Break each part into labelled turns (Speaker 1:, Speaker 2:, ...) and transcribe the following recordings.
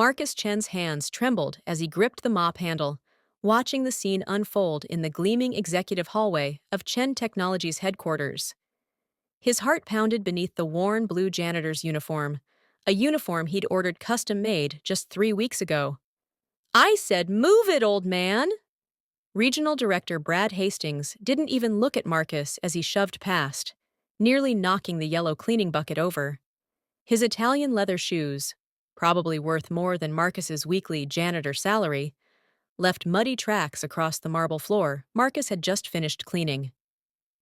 Speaker 1: Marcus Chen's hands trembled as he gripped the mop handle, watching the scene unfold in the gleaming executive hallway of Chen Technologies headquarters. His heart pounded beneath the worn blue janitor's uniform, a uniform he'd ordered custom-made just 3 weeks ago. "I said move it, old man!" Regional Director Brad Hastings didn't even look at Marcus as he shoved past, nearly knocking the yellow cleaning bucket over. His Italian leather shoes, probably worth more than Marcus's weekly janitor salary, left muddy tracks across the marble floor Marcus had just finished cleaning.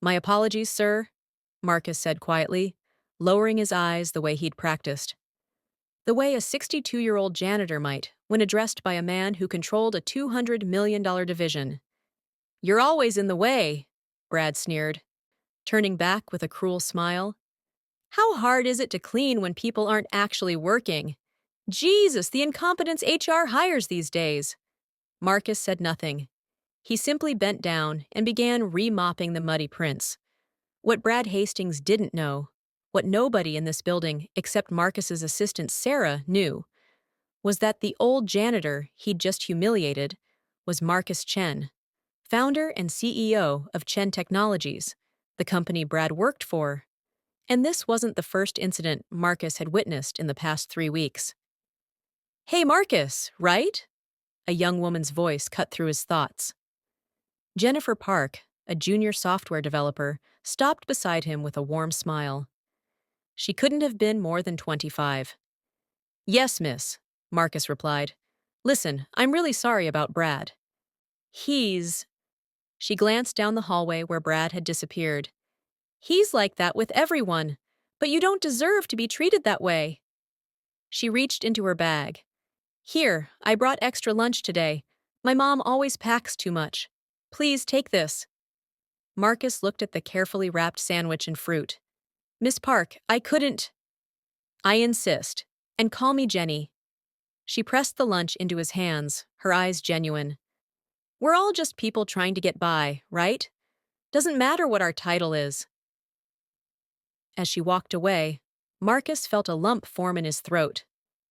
Speaker 1: "My apologies, sir," Marcus said quietly, lowering his eyes the way he'd practiced. The way a 62-year-old janitor might when addressed by a man who controlled a $200 million division. "You're always in the way," Brad sneered, turning back with a cruel smile. "How hard is it to clean when people aren't actually working? Jesus, the incompetence HR hires these days." Marcus said nothing. He simply bent down and began re-mopping the muddy prints. What Brad Hastings didn't know, what nobody in this building except Marcus's assistant Sarah knew, was that the old janitor he'd just humiliated was Marcus Chen, founder and CEO of Chen Technologies, the company Brad worked for. And this wasn't the first incident Marcus had witnessed in the past 3 weeks. "Hey, Marcus, right?" A young woman's voice cut through his thoughts. Jennifer Park, a junior software developer, stopped beside him with a warm smile. She couldn't have been more than 25. "Yes, miss," Marcus replied. "Listen, I'm really sorry about Brad. He's—" She glanced down the hallway where Brad had disappeared. "He's like that with everyone, but you don't deserve to be treated that way." She reached into her bag. "Here, I brought extra lunch today. My mom always packs too much. Please take this." Marcus looked at the carefully wrapped sandwich and fruit. "Miss Park, I couldn't—" "I insist. And call me Jenny." She pressed the lunch into his hands, her eyes genuine. "We're all just people trying to get by, right? Doesn't matter what our title is." As she walked away, Marcus felt a lump form in his throat.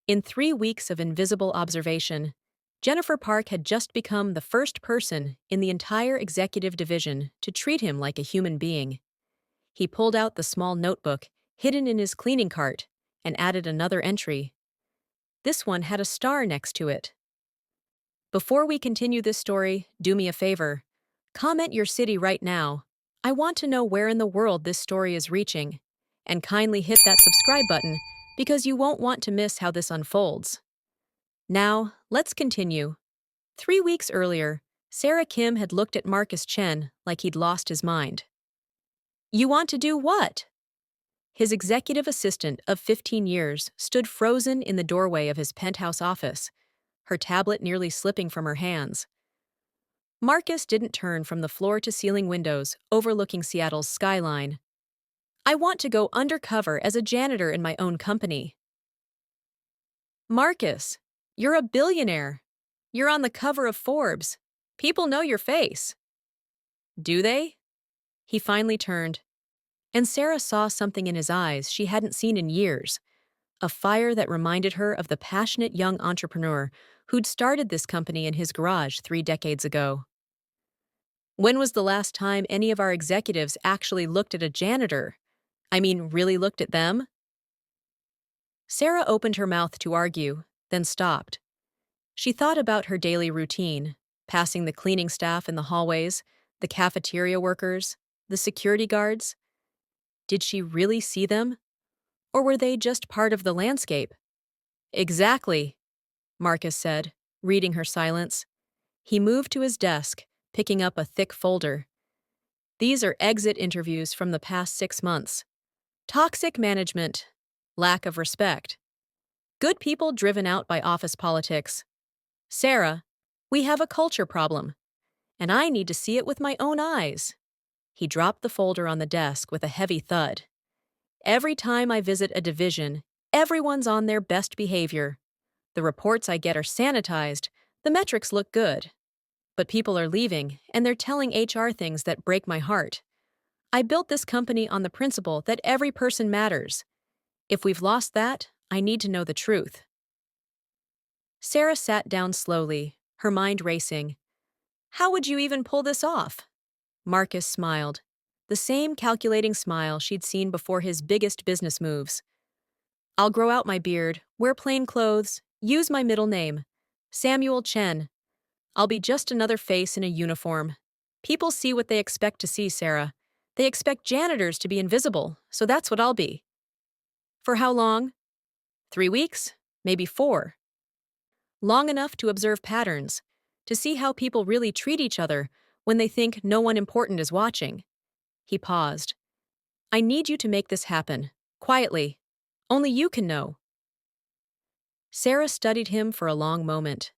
Speaker 1: In 3 weeks of invisible observation, Jennifer Park had just become the first person in the entire executive division to treat him like a human being. He pulled out the small notebook hidden in his cleaning cart and added another entry. This one had a star next to it. Before we continue this story, do me a favor. Comment your city right now. I want to know where in the world this story is reaching. And kindly hit that subscribe button because you won't want to miss how this unfolds. Now, let's continue. 3 weeks earlier, Sarah Kim had looked at Marcus Chen like he'd lost his mind. "You want to do what?" His executive assistant of 15 years stood frozen in the doorway of his penthouse office, her tablet nearly slipping from her hands. Marcus didn't turn from the floor-to-ceiling windows overlooking Seattle's skyline. "I want to go undercover as a janitor in my own company." "Marcus, you're a billionaire. You're on the cover of Forbes. People know your face." "Do they?" He finally turned, and Sarah saw something in his eyes she hadn't seen in years, a fire that reminded her of the passionate young entrepreneur who'd started this company in his garage 3 decades ago. "When was the last time any of our executives actually looked at a janitor? I mean, really looked at them?" Sarah opened her mouth to argue, then stopped. She thought about her daily routine, passing the cleaning staff in the hallways, the cafeteria workers, the security guards. Did she really see them? Or were they just part of the landscape? "Exactly," Marcus said, reading her silence. He moved to his desk, picking up a thick folder. "These are exit interviews from the past 6 months. Toxic management, lack of respect, good people driven out by office politics. Sarah, we have a culture problem, and I need to see it with my own eyes." He dropped the folder on the desk with a heavy thud. "Every time I visit a division, everyone's on their best behavior. The reports I get are sanitized, the metrics look good. But people are leaving, and they're telling HR things that break my heart. I built this company on the principle that every person matters. If we've lost that, I need to know the truth." Sarah sat down slowly, her mind racing. How would you even pull this off? Marcus smiled. The same calculating smile she'd seen before his biggest business moves. I'll grow out my beard, wear plain clothes, use my middle name. Samuel Chen. I'll be just another face in a uniform. People see what they expect to see, Sarah. They expect janitors to be invisible, so that's what I'll be. For how long? 3 weeks? Maybe 4. Long enough to observe patterns, to see how people really treat each other when they think no one important is watching. He paused. I need you to make this happen. Quietly. Only you can know. Sarah studied him for a long moment.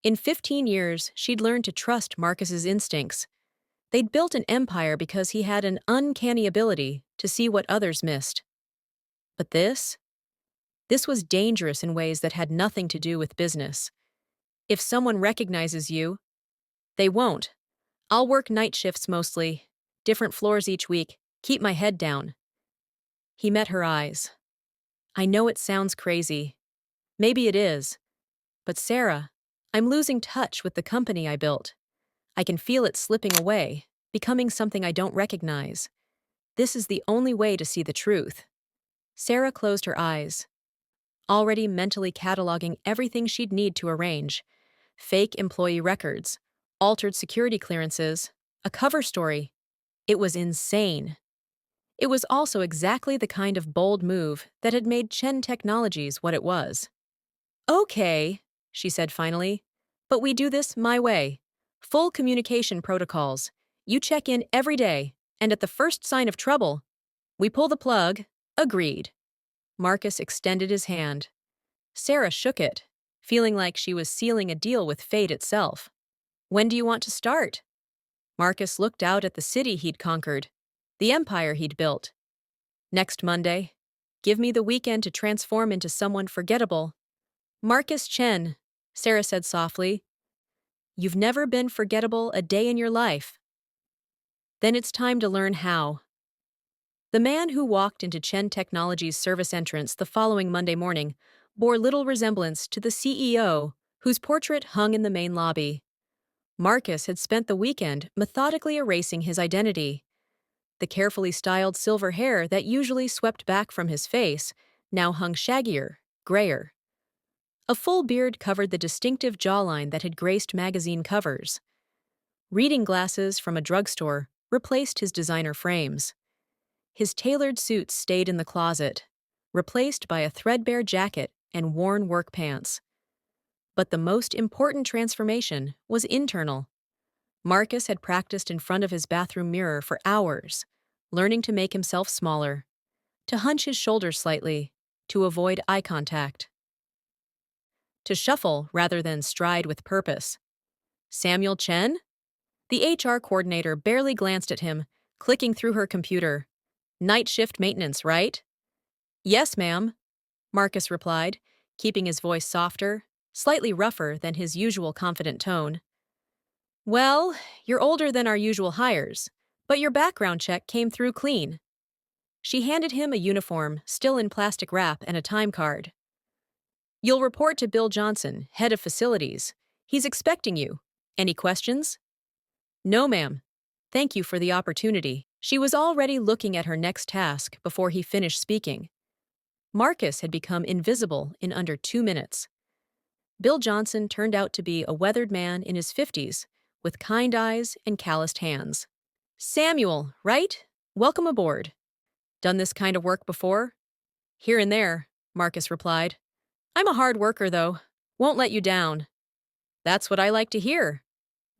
Speaker 1: In 15 years, she'd learned to trust Marcus's instincts. They'd built an empire because he had an uncanny ability to see what others missed. But this was dangerous in ways that had nothing to do with business. If someone recognizes you, they won't. I'll work night shifts mostly, different floors each week, keep my head down. He met her eyes. I know it sounds crazy. Maybe it is. But Sarah, I'm losing touch with the company I built. I can feel it slipping away, becoming something I don't recognize. This is the only way to see the truth. Sarah closed her eyes, already mentally cataloging everything she'd need to arrange. Fake employee records, altered security clearances, a cover story. It was insane. It was also exactly the kind of bold move that had made Chen Technologies what it was. Okay, she said finally, but we do this my way. Full communication protocols. You check in every day, and at the first sign of trouble, we pull the plug. Agreed. Marcus extended his hand. Sarah shook it, feeling like she was sealing a deal with fate itself. When do you want to start? Marcus looked out at the city he'd conquered, the empire he'd built. Next Monday. Give me the weekend to transform into someone forgettable. Marcus Chen, Sarah said softly. You've never been forgettable a day in your life. Then it's time to learn how. The man who walked into Chen Technologies' service entrance the following Monday morning bore little resemblance to the CEO, whose portrait hung in the main lobby. Marcus had spent the weekend methodically erasing his identity. The carefully styled silver hair that usually swept back from his face now hung shaggier, grayer. A full beard covered the distinctive jawline that had graced magazine covers. Reading glasses from a drugstore replaced his designer frames. His tailored suit stayed in the closet, replaced by a threadbare jacket and worn work pants. But the most important transformation was internal. Marcus had practiced in front of his bathroom mirror for hours, learning to make himself smaller, to hunch his shoulders slightly, to avoid eye contact, to shuffle rather than stride with purpose. Samuel Chen? The HR coordinator barely glanced at him, clicking through her computer. Night shift maintenance, right? Yes, ma'am, Marcus replied, keeping his voice softer, slightly rougher than his usual confident tone. Well, you're older than our usual hires, but your background check came through clean. She handed him a uniform, still in plastic wrap, and a time card. You'll report to Bill Johnson, head of facilities. He's expecting you. Any questions? No, ma'am. Thank you for the opportunity. She was already looking at her next task before he finished speaking. Marcus had become invisible in under 2 minutes. Bill Johnson turned out to be a weathered man in his 50s, with kind eyes and calloused hands. Samuel, right? Welcome aboard. Done this kind of work before? Here and there, Marcus replied. I'm a hard worker, though. Won't let you down. That's what I like to hear.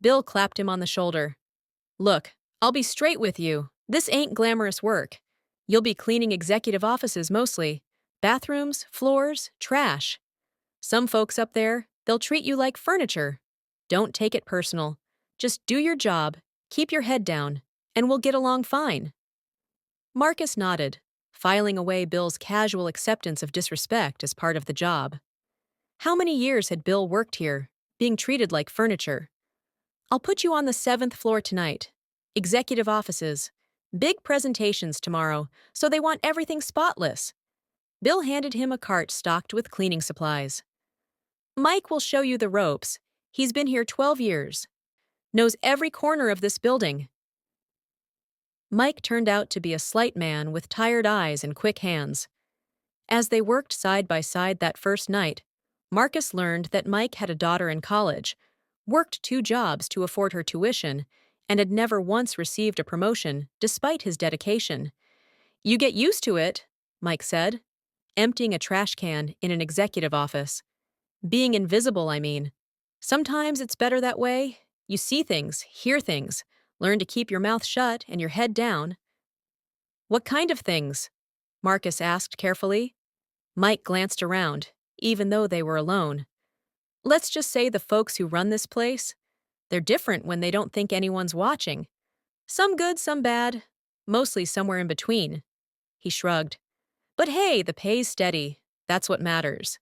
Speaker 1: Bill clapped him on the shoulder. Look, I'll be straight with you. This ain't glamorous work. You'll be cleaning executive offices mostly. Bathrooms, floors, trash. Some folks up there, they'll treat you like furniture. Don't take it personal. Just do your job, keep your head down, and we'll get along fine. Marcus nodded, filing away Bill's casual acceptance of disrespect as part of the job. How many years had Bill worked here, being treated like furniture? I'll put you on the 7th floor tonight. Executive offices. Big presentations tomorrow, so they want everything spotless. Bill handed him a cart stocked with cleaning supplies. Mike will show you the ropes. He's been here 12 years. Knows every corner of this building. Mike turned out to be a slight man with tired eyes and quick hands. As they worked side by side that first night, Marcus learned that Mike had a daughter in college, worked 2 jobs to afford her tuition, and had never once received a promotion despite his dedication. "You get used to it," Mike said, emptying a trash can in an executive office. "Being invisible, I mean. Sometimes it's better that way. You see things, hear things, learn to keep your mouth shut and your head down." "What kind of things?" Marcus asked carefully. Mike glanced around, even though they were alone. "Let's just say the folks who run this place. They're different when they don't think anyone's watching. Some good, some bad. Mostly somewhere in between." He shrugged. "But hey, the pay's steady. That's what matters."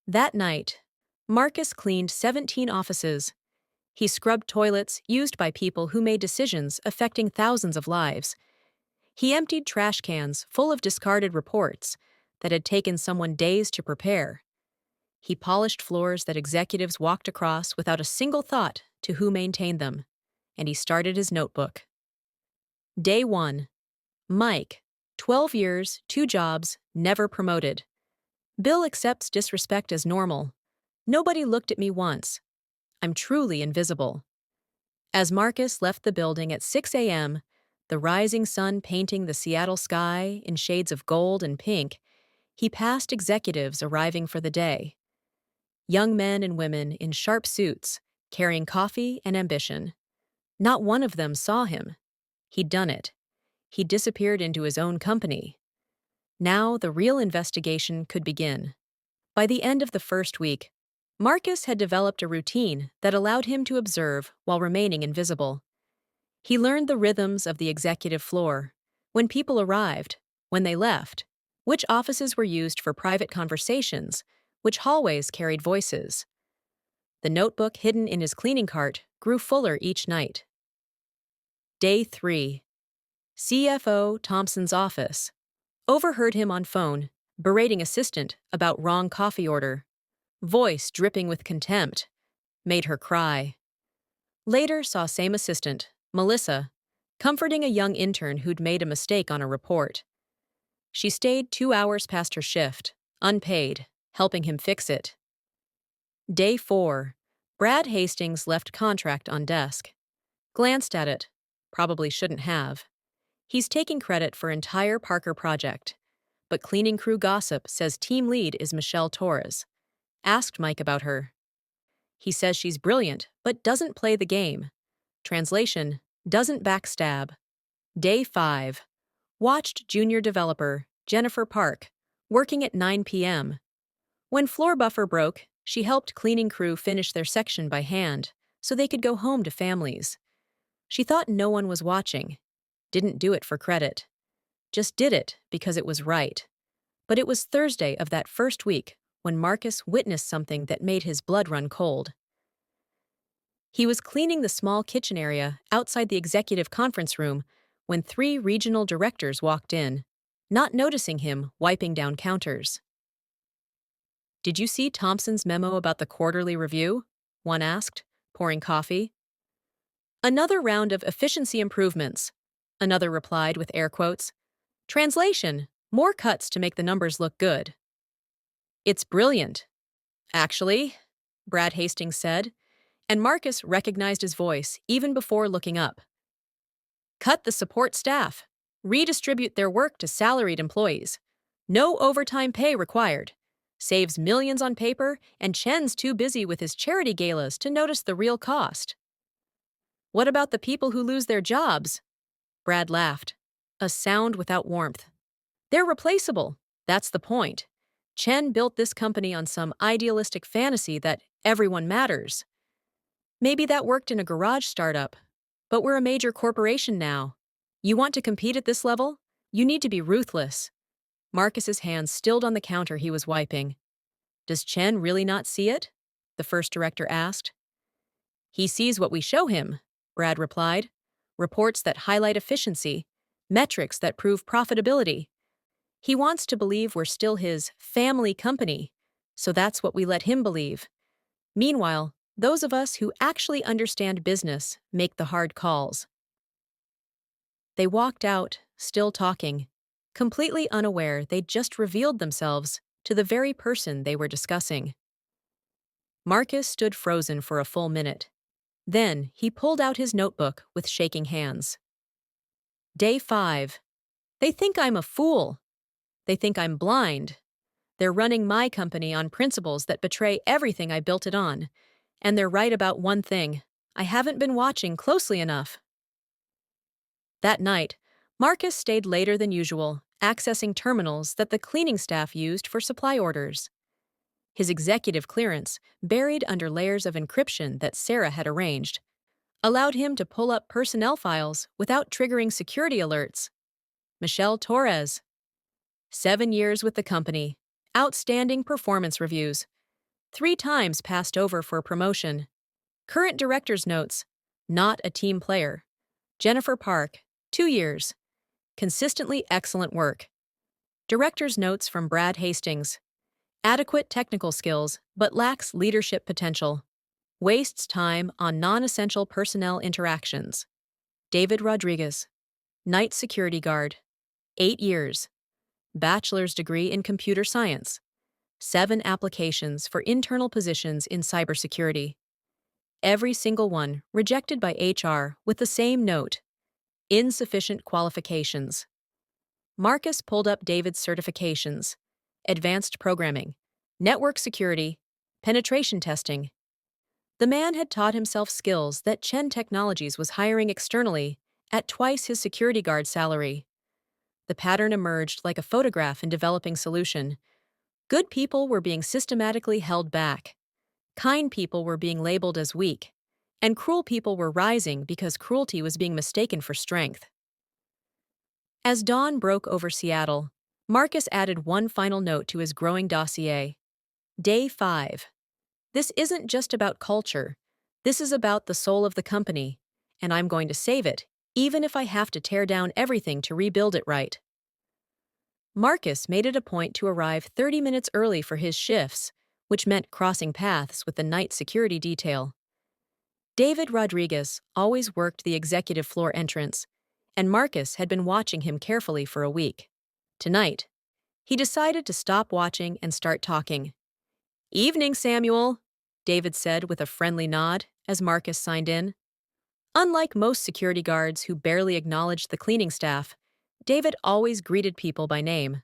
Speaker 1: That night, Marcus cleaned 17 offices. He scrubbed toilets used by people who made decisions affecting thousands of lives. He emptied trash cans full of discarded reports that had taken someone days to prepare. He polished floors that executives walked across without a single thought to who maintained them, and he started his notebook. Day 1. Mike, 12 years, 2 jobs, never promoted. Bill accepts disrespect as normal. Nobody looked at me once. I'm truly invisible. As Marcus left the building at 6 a.m., the rising sun painting the Seattle sky in shades of gold and pink, he passed executives arriving for the day. Young men and women in sharp suits, carrying coffee and ambition. Not one of them saw him. He'd done it. He disappeared into his own company. Now the real investigation could begin. By the end of the first week, Marcus had developed a routine that allowed him to observe while remaining invisible. He learned the rhythms of the executive floor, when people arrived, when they left, which offices were used for private conversations, which hallways carried voices. The notebook hidden in his cleaning cart grew fuller each night. Day 3. CFO Thompson's office. Overheard him on phone, berating assistant about wrong coffee order. Voice dripping with contempt. Made her cry. Later saw same assistant, Melissa, comforting a young intern who'd made a mistake on a report. She stayed 2 hours past her shift, unpaid, helping him fix it. Day 4. Brad Hastings left contract on desk. Glanced at it. Probably shouldn't have. He's taking credit for entire Parker project. But cleaning crew gossip says team lead is Michelle Torres. Asked Mike about her. He says she's brilliant, but doesn't play the game. Translation, doesn't backstab. Day 5. Watched junior developer, Jennifer Park, working at 9 p.m. When floor buffer broke, she helped cleaning crew finish their section by hand, so they could go home to families. She thought no one was watching. Didn't do it for credit. Just did it because it was right. But it was Thursday of that first week when Marcus witnessed something that made his blood run cold. He was cleaning the small kitchen area outside the executive conference room when 3 regional directors walked in, not noticing him wiping down counters. "Did you see Thompson's memo about the quarterly review?" one asked, pouring coffee. "Another round of efficiency improvements," another replied with air quotes. Translation, more cuts to make the numbers look good. "It's brilliant." "Actually," Brad Hastings said, and Marcus recognized his voice even before looking up. "Cut the support staff. Redistribute their work to salaried employees. No overtime pay required. Saves millions on paper, and Chen's too busy with his charity galas to notice the real cost." "What about the people who lose their jobs?" Brad laughed, a sound without warmth. "They're replaceable. That's the point. Chen built this company on some idealistic fantasy that everyone matters. Maybe that worked in a garage startup, but we're a major corporation now. You want to compete at this level? You need to be ruthless." Marcus's hands stilled on the counter he was wiping. "Does Chen really not see it?" the first director asked. "He sees what we show him," Brad replied. "Reports that highlight efficiency, metrics that prove profitability. He wants to believe we're still his family company, so that's what we let him believe. Meanwhile, those of us who actually understand business make the hard calls. They walked out, still talking, completely unaware they'd just revealed themselves to the very person they were discussing. Marcus stood frozen for a full minute. Then he pulled out his notebook with shaking hands. Day 5. They think I'm a fool. They think I'm blind. They're running my company on principles that betray everything I built it on. And they're right about one thing. I haven't been watching closely enough. That night, Marcus stayed later than usual, accessing terminals that the cleaning staff used for supply orders. His executive clearance, buried under layers of encryption that Sarah had arranged, allowed him to pull up personnel files without triggering security alerts. Michelle Torres. 7 years with the company. Outstanding performance reviews. 3 times passed over for a promotion. Current director's notes. Not a team player. Jennifer Park. 2 years. Consistently excellent work. Director's notes from Brad Hastings. Adequate technical skills, but lacks leadership potential. Wastes time on non-essential personnel interactions. David Rodriguez. Night security guard. 8 years. Bachelor's degree in computer science. 7 applications for internal positions in cybersecurity. Every single one rejected by HR with the same note. Insufficient qualifications. Marcus pulled up David's certifications. Advanced programming, network security, penetration testing. The man had taught himself skills that Chen Technologies was hiring externally at twice his security guard salary. The pattern emerged like a photograph in developing solution. Good people were being systematically held back. Kind people were being labeled as weak. And cruel people were rising because cruelty was being mistaken for strength. As dawn broke over Seattle, Marcus added one final note to his growing dossier. Day 5. This isn't just about culture. This is about the soul of the company, and I'm going to save it, even if I have to tear down everything to rebuild it right. Marcus made it a point to arrive 30 minutes early for his shifts, which meant crossing paths with the night security detail. David Rodriguez always worked the executive floor entrance, and Marcus had been watching him carefully for a week. Tonight, he decided to stop watching and start talking. "Evening, Samuel," David said with a friendly nod as Marcus signed in. Unlike most security guards who barely acknowledged the cleaning staff, David always greeted people by name.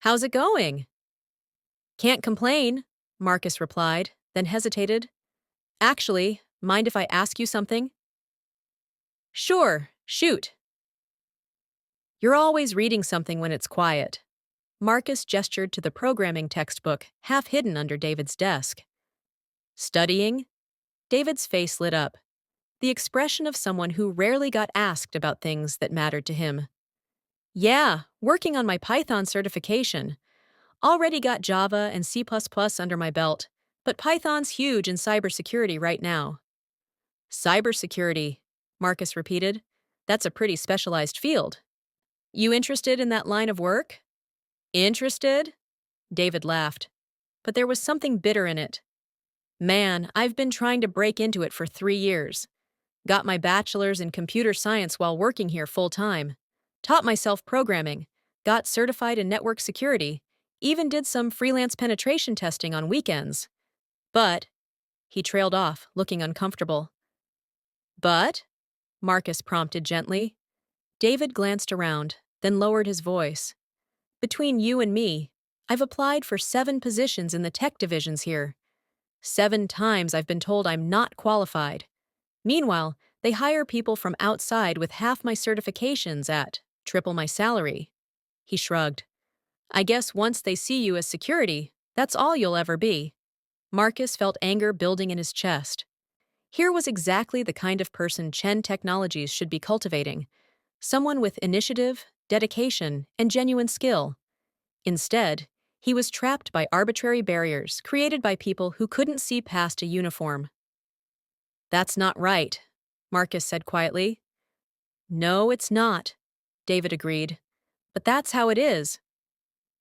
Speaker 1: "How's it going?" "Can't complain," Marcus replied, then hesitated. "Actually, mind if I ask you something?" "Sure, shoot." "You're always reading something when it's quiet." Marcus gestured to the programming textbook, half hidden under David's desk. "Studying?" David's face lit up, the expression of someone who rarely got asked about things that mattered to him. "Yeah, working on my Python certification. Already got Java and C++ under my belt, but Python's huge in cybersecurity right now." "Cybersecurity," Marcus repeated. "That's a pretty specialized field. You interested in that line of work?" "Interested?" David laughed. But there was something bitter in it. "Man, I've been trying to break into it for 3 years. Got my bachelor's in computer science while working here full-time. Taught myself programming. Got certified in network security. Even did some freelance penetration testing on weekends. But," he trailed off, looking uncomfortable. "But?" Marcus prompted gently. David glanced around, then lowered his voice. "Between you and me, I've applied for 7 positions in the tech divisions here. 7 times I've been told I'm not qualified. Meanwhile, they hire people from outside with half my certifications at triple my salary." He shrugged. "I guess once they see you as security, that's all you'll ever be." Marcus felt anger building in his chest. Here was exactly the kind of person Chen Technologies should be cultivating. Someone with initiative, dedication, and genuine skill. Instead, he was trapped by arbitrary barriers created by people who couldn't see past a uniform. "That's not right," Marcus said quietly. "No, it's not," David agreed. "But that's how it is.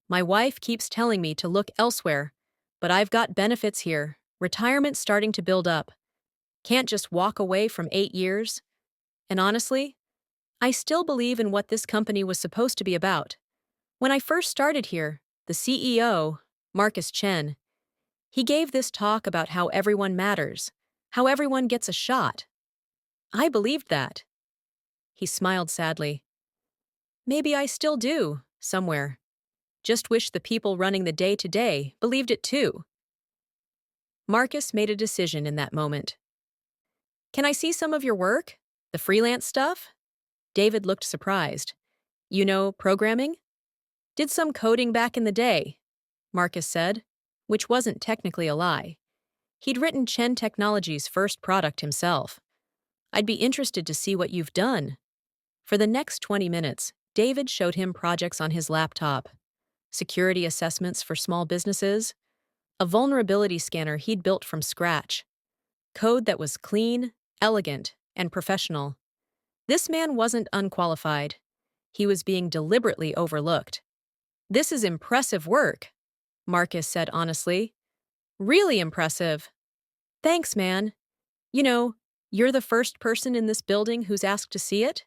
Speaker 1: My wife keeps telling me to look elsewhere, but I've got benefits here, Retirement's starting to build up. Can't just walk away from 8 years. And honestly, I still believe in what this company was supposed to be about. When I first started here, the CEO, Marcus Chen, he gave this talk about how everyone matters, how everyone gets a shot. I believed that. He smiled sadly. Maybe I still do, somewhere. Just wish the people running the day-to-day believed it too. Marcus made a decision in that moment. Can I see some of your work? The freelance stuff? David looked surprised. You know, programming? Did some coding back in the day, Marcus said, which wasn't technically a lie. He'd written Chen Technologies' first product himself. I'd be interested to see what you've done. For the next 20 minutes, David showed him projects on his laptop, security assessments for small businesses, a vulnerability scanner he'd built from scratch, code that was clean, elegant, and professional. This man wasn't unqualified. He was being deliberately overlooked. This is impressive work, Marcus said honestly. Really impressive. Thanks, man. You know, you're the first person in this building who's asked to see it.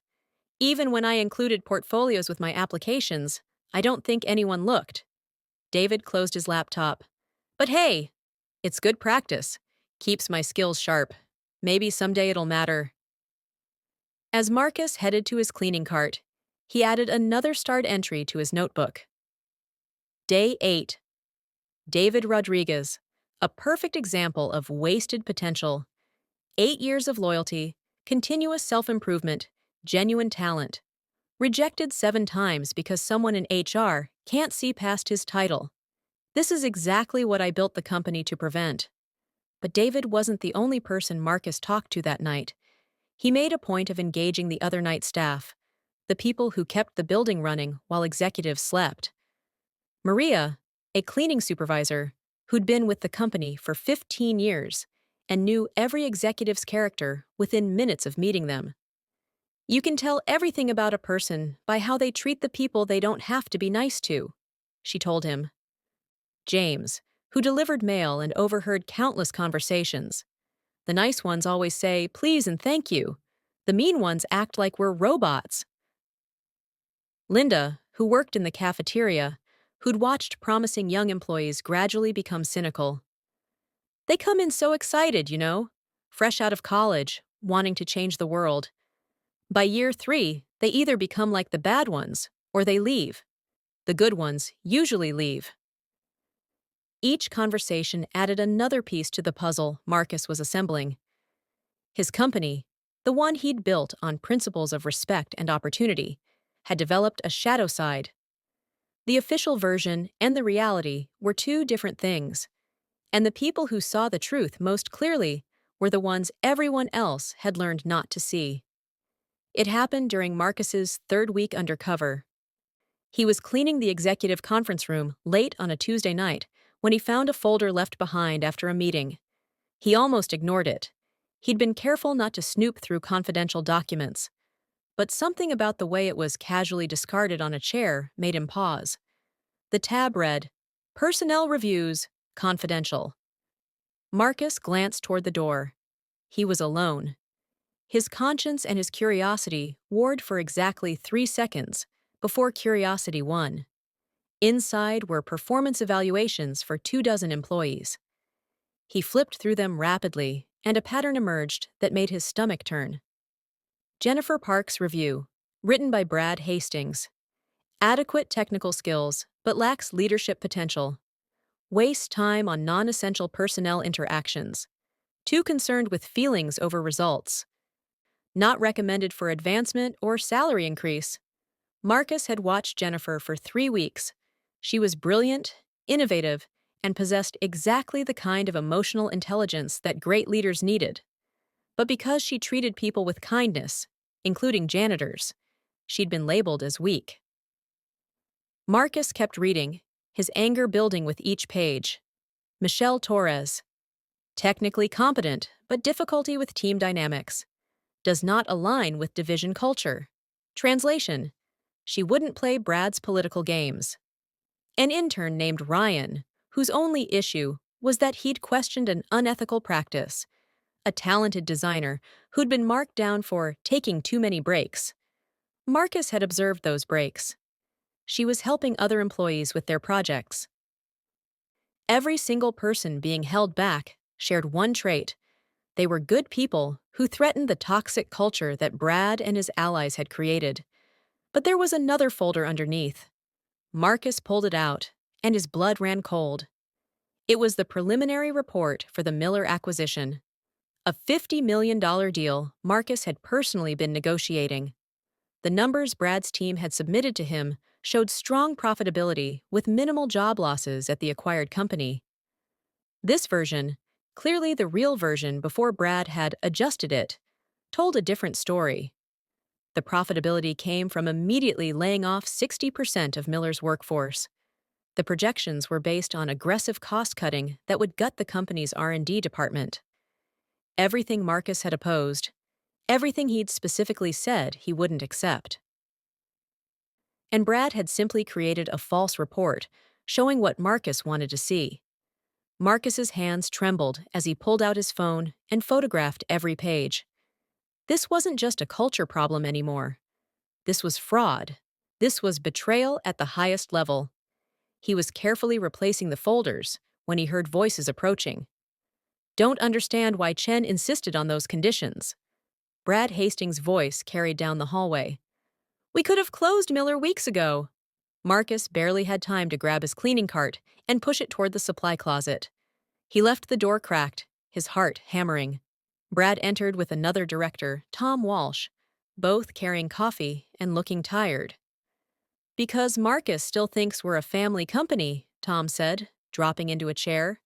Speaker 1: Even when I included portfolios with my applications, I don't think anyone looked. David closed his laptop. But hey, it's good practice. Keeps my skills sharp. Maybe someday it'll matter. As Marcus headed to his cleaning cart, he added another starred entry to his notebook. Day 8. David Rodriguez, a perfect example of wasted potential. 8 years of loyalty, continuous self-improvement, genuine talent. Rejected 7 times because someone in HR can't see past his title. This is exactly what I built the company to prevent. But David wasn't the only person Marcus talked to that night. He made a point of engaging the other night staff, the people who kept the building running while executives slept. Maria, a cleaning supervisor, who'd been with the company for 15 years and knew every executive's character within minutes of meeting them. You can tell everything about a person by how they treat the people they don't have to be nice to, she told him. James, who delivered mail and overheard countless conversations. The nice ones always say, please and thank you. The mean ones act like we're robots. Linda, who worked in the cafeteria, who'd watched promising young employees gradually become cynical. They come in so excited, you know, fresh out of college, wanting to change the world. By year 3, they either become like the bad ones, or they leave. The good ones usually leave. Each conversation added another piece to the puzzle Marcus was assembling. His company, the one he'd built on principles of respect and opportunity, had developed a shadow side. The official version and the reality were 2 different things, and the people who saw the truth most clearly were the ones everyone else had learned not to see. It happened during Marcus's 3rd week undercover. He was cleaning the executive conference room late on a Tuesday night when he found a folder left behind after a meeting. He almost ignored it. He'd been careful not to snoop through confidential documents. But something about the way it was casually discarded on a chair made him pause. The tab read, Personnel Reviews, Confidential. Marcus glanced toward the door. He was alone. His conscience and his curiosity warred for exactly 3 seconds before curiosity won. Inside were performance evaluations for 24 employees. He flipped through them rapidly, and a pattern emerged that made his stomach turn. Jennifer Park's review, written by Brad Hastings. Adequate technical skills, but lacks leadership potential. Wastes time on non-essential personnel interactions. Too concerned with feelings over results. Not recommended for advancement or salary increase. Marcus had watched Jennifer for 3 weeks. She was brilliant, innovative, and possessed exactly the kind of emotional intelligence that great leaders needed. But because she treated people with kindness, including janitors, she'd been labeled as weak. Marcus kept reading, his anger building with each page. Michelle Torres. Technically competent, but difficulty with team dynamics. Does not align with division culture. Translation: she wouldn't play Brad's political games. An intern named Ryan, whose only issue was that he'd questioned an unethical practice. A talented designer who'd been marked down for taking too many breaks. Marcus had observed those breaks. She was helping other employees with their projects. Every single person being held back shared one trait. They were good people who threatened the toxic culture that Brad and his allies had created. But there was another folder underneath. Marcus pulled it out, and his blood ran cold. It was the preliminary report for the Miller acquisition. A $50 million deal Marcus had personally been negotiating. The numbers Brad's team had submitted to him showed strong profitability with minimal job losses at the acquired company. This version, clearly the real version before Brad had adjusted it, told a different story. The profitability came from immediately laying off 60% of Miller's workforce. The projections were based on aggressive cost-cutting that would gut the company's R&D department. Everything Marcus had opposed, everything he'd specifically said he wouldn't accept. And Brad had simply created a false report, showing what Marcus wanted to see. Marcus's hands trembled as he pulled out his phone and photographed every page. This wasn't just a culture problem anymore. This was fraud. This was betrayal at the highest level. He was carefully replacing the folders when he heard voices approaching. Don't understand why Chen insisted on those conditions. Brad Hastings' voice carried down the hallway. We could have closed Miller weeks ago. Marcus barely had time to grab his cleaning cart and push it toward the supply closet. He left the door cracked, his heart hammering. Brad entered with another director, Tom Walsh, both carrying coffee and looking tired. Because Marcus still thinks we're a family company, Tom said, dropping into a chair.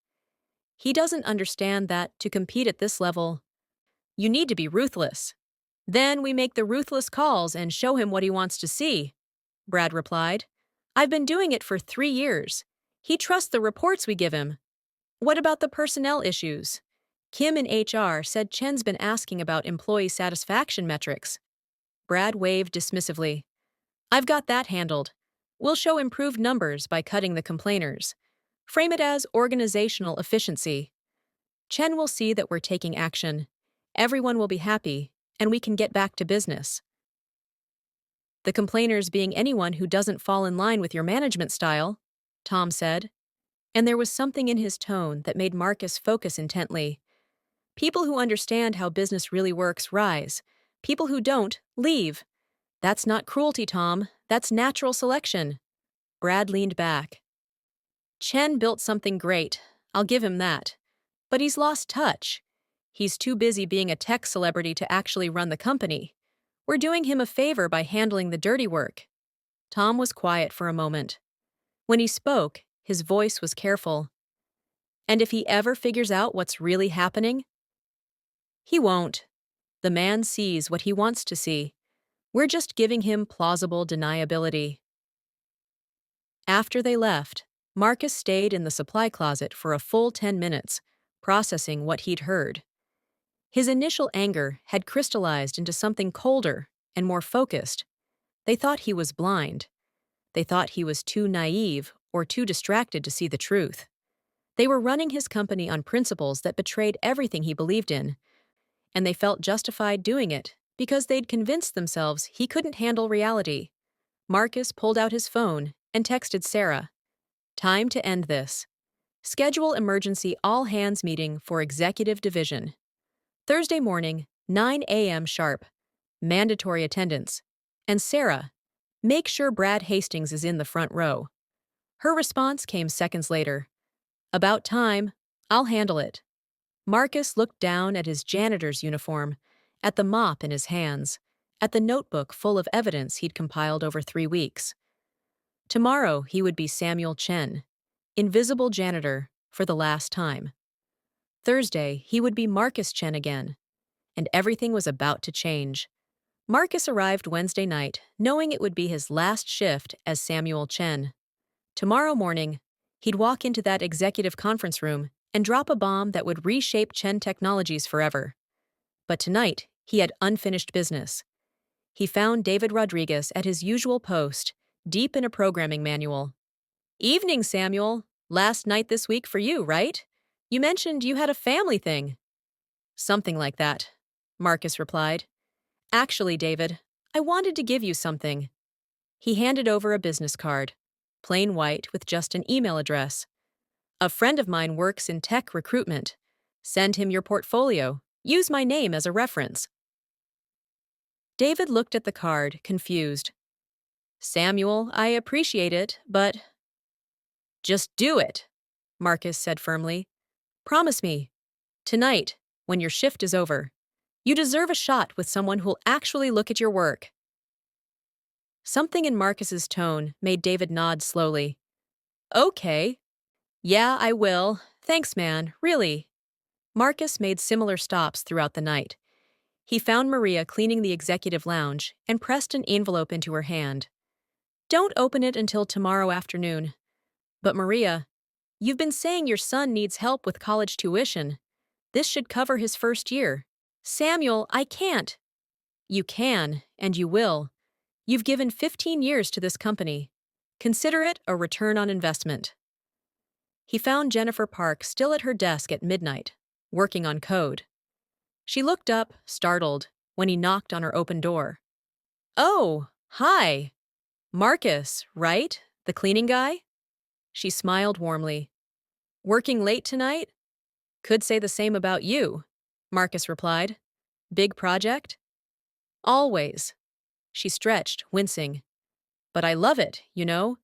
Speaker 1: He doesn't understand that, to compete at this level, you need to be ruthless. Then we make the ruthless calls and show him what he wants to see, Brad replied. I've been doing it for 3 years. He trusts the reports we give him. What about the personnel issues? Kim in HR said Chen's been asking about employee satisfaction metrics. Brad waved dismissively. I've got that handled. We'll show improved numbers by cutting the complainers. Frame it as organizational efficiency. Chen will see that we're taking action. Everyone will be happy, and we can get back to business. The complainers being anyone who doesn't fall in line with your management style, Tom said. And there was something in his tone that made Marcus focus intently. People who understand how business really works rise. People who don't, leave. That's not cruelty, Tom. That's natural selection. Brad leaned back. Chen built something great. I'll give him that. But he's lost touch. He's too busy being a tech celebrity to actually run the company. We're doing him a favor by handling the dirty work. Tom was quiet for a moment. When he spoke, his voice was careful. And if he ever figures out what's really happening? He won't. The man sees what he wants to see. We're just giving him plausible deniability. After they left, Marcus stayed in the supply closet for a full 10 minutes, processing what he'd heard. His initial anger had crystallized into something colder and more focused. They thought he was blind. They thought he was too naive or too distracted to see the truth. They were running his company on principles that betrayed everything he believed in, and they felt justified doing it because they'd convinced themselves he couldn't handle reality. Marcus pulled out his phone and texted Sarah. Time to end this. Schedule emergency all-hands meeting for executive division. Thursday morning, 9 a.m. sharp. Mandatory attendance. And Sarah, make sure Brad Hastings is in the front row. Her response came seconds later. About time. I'll handle it. Marcus looked down at his janitor's uniform, at the mop in his hands, at the notebook full of evidence he'd compiled over 3 weeks. Tomorrow he would be Samuel Chen, invisible janitor, for the last time. Thursday he would be Marcus Chen again, and everything was about to change. Marcus arrived Wednesday night, knowing it would be his last shift as Samuel Chen. Tomorrow morning, he'd walk into that executive conference room and drop a bomb that would reshape Chen Technologies forever. But tonight, he had unfinished business. He found David Rodriguez at his usual post, deep in a programming manual. Evening, Samuel. Last night this week for you, right? You mentioned you had a family thing. Something like that, Marcus replied. Actually, David, I wanted to give you something. He handed over a business card, plain white with just an email address. A friend of mine works in tech recruitment. Send him your portfolio. Use my name as a reference. David looked at the card, confused. Samuel, I appreciate it, but… Just do it, Marcus said firmly. Promise me. Tonight, when your shift is over. You deserve a shot with someone who'll actually look at your work. Something in Marcus's tone made David nod slowly. Okay. Yeah, I will. Thanks, man, really. Marcus made similar stops throughout the night. He found Maria cleaning the executive lounge and pressed an envelope into her hand. Don't open it until tomorrow afternoon. But Maria, you've been saying your son needs help with college tuition. This should cover his first year. Samuel, I can't. You can, and you will. You've given 15 years to this company. Consider it a return on investment. He found Jennifer Park still at her desk at midnight, working on code. She looked up, startled, when he knocked on her open door. Oh, hi. Marcus, right? The cleaning guy? She smiled warmly. Working late tonight? Could say the same about you, Marcus replied. Big project? Always. She stretched, wincing. But I love it, you know,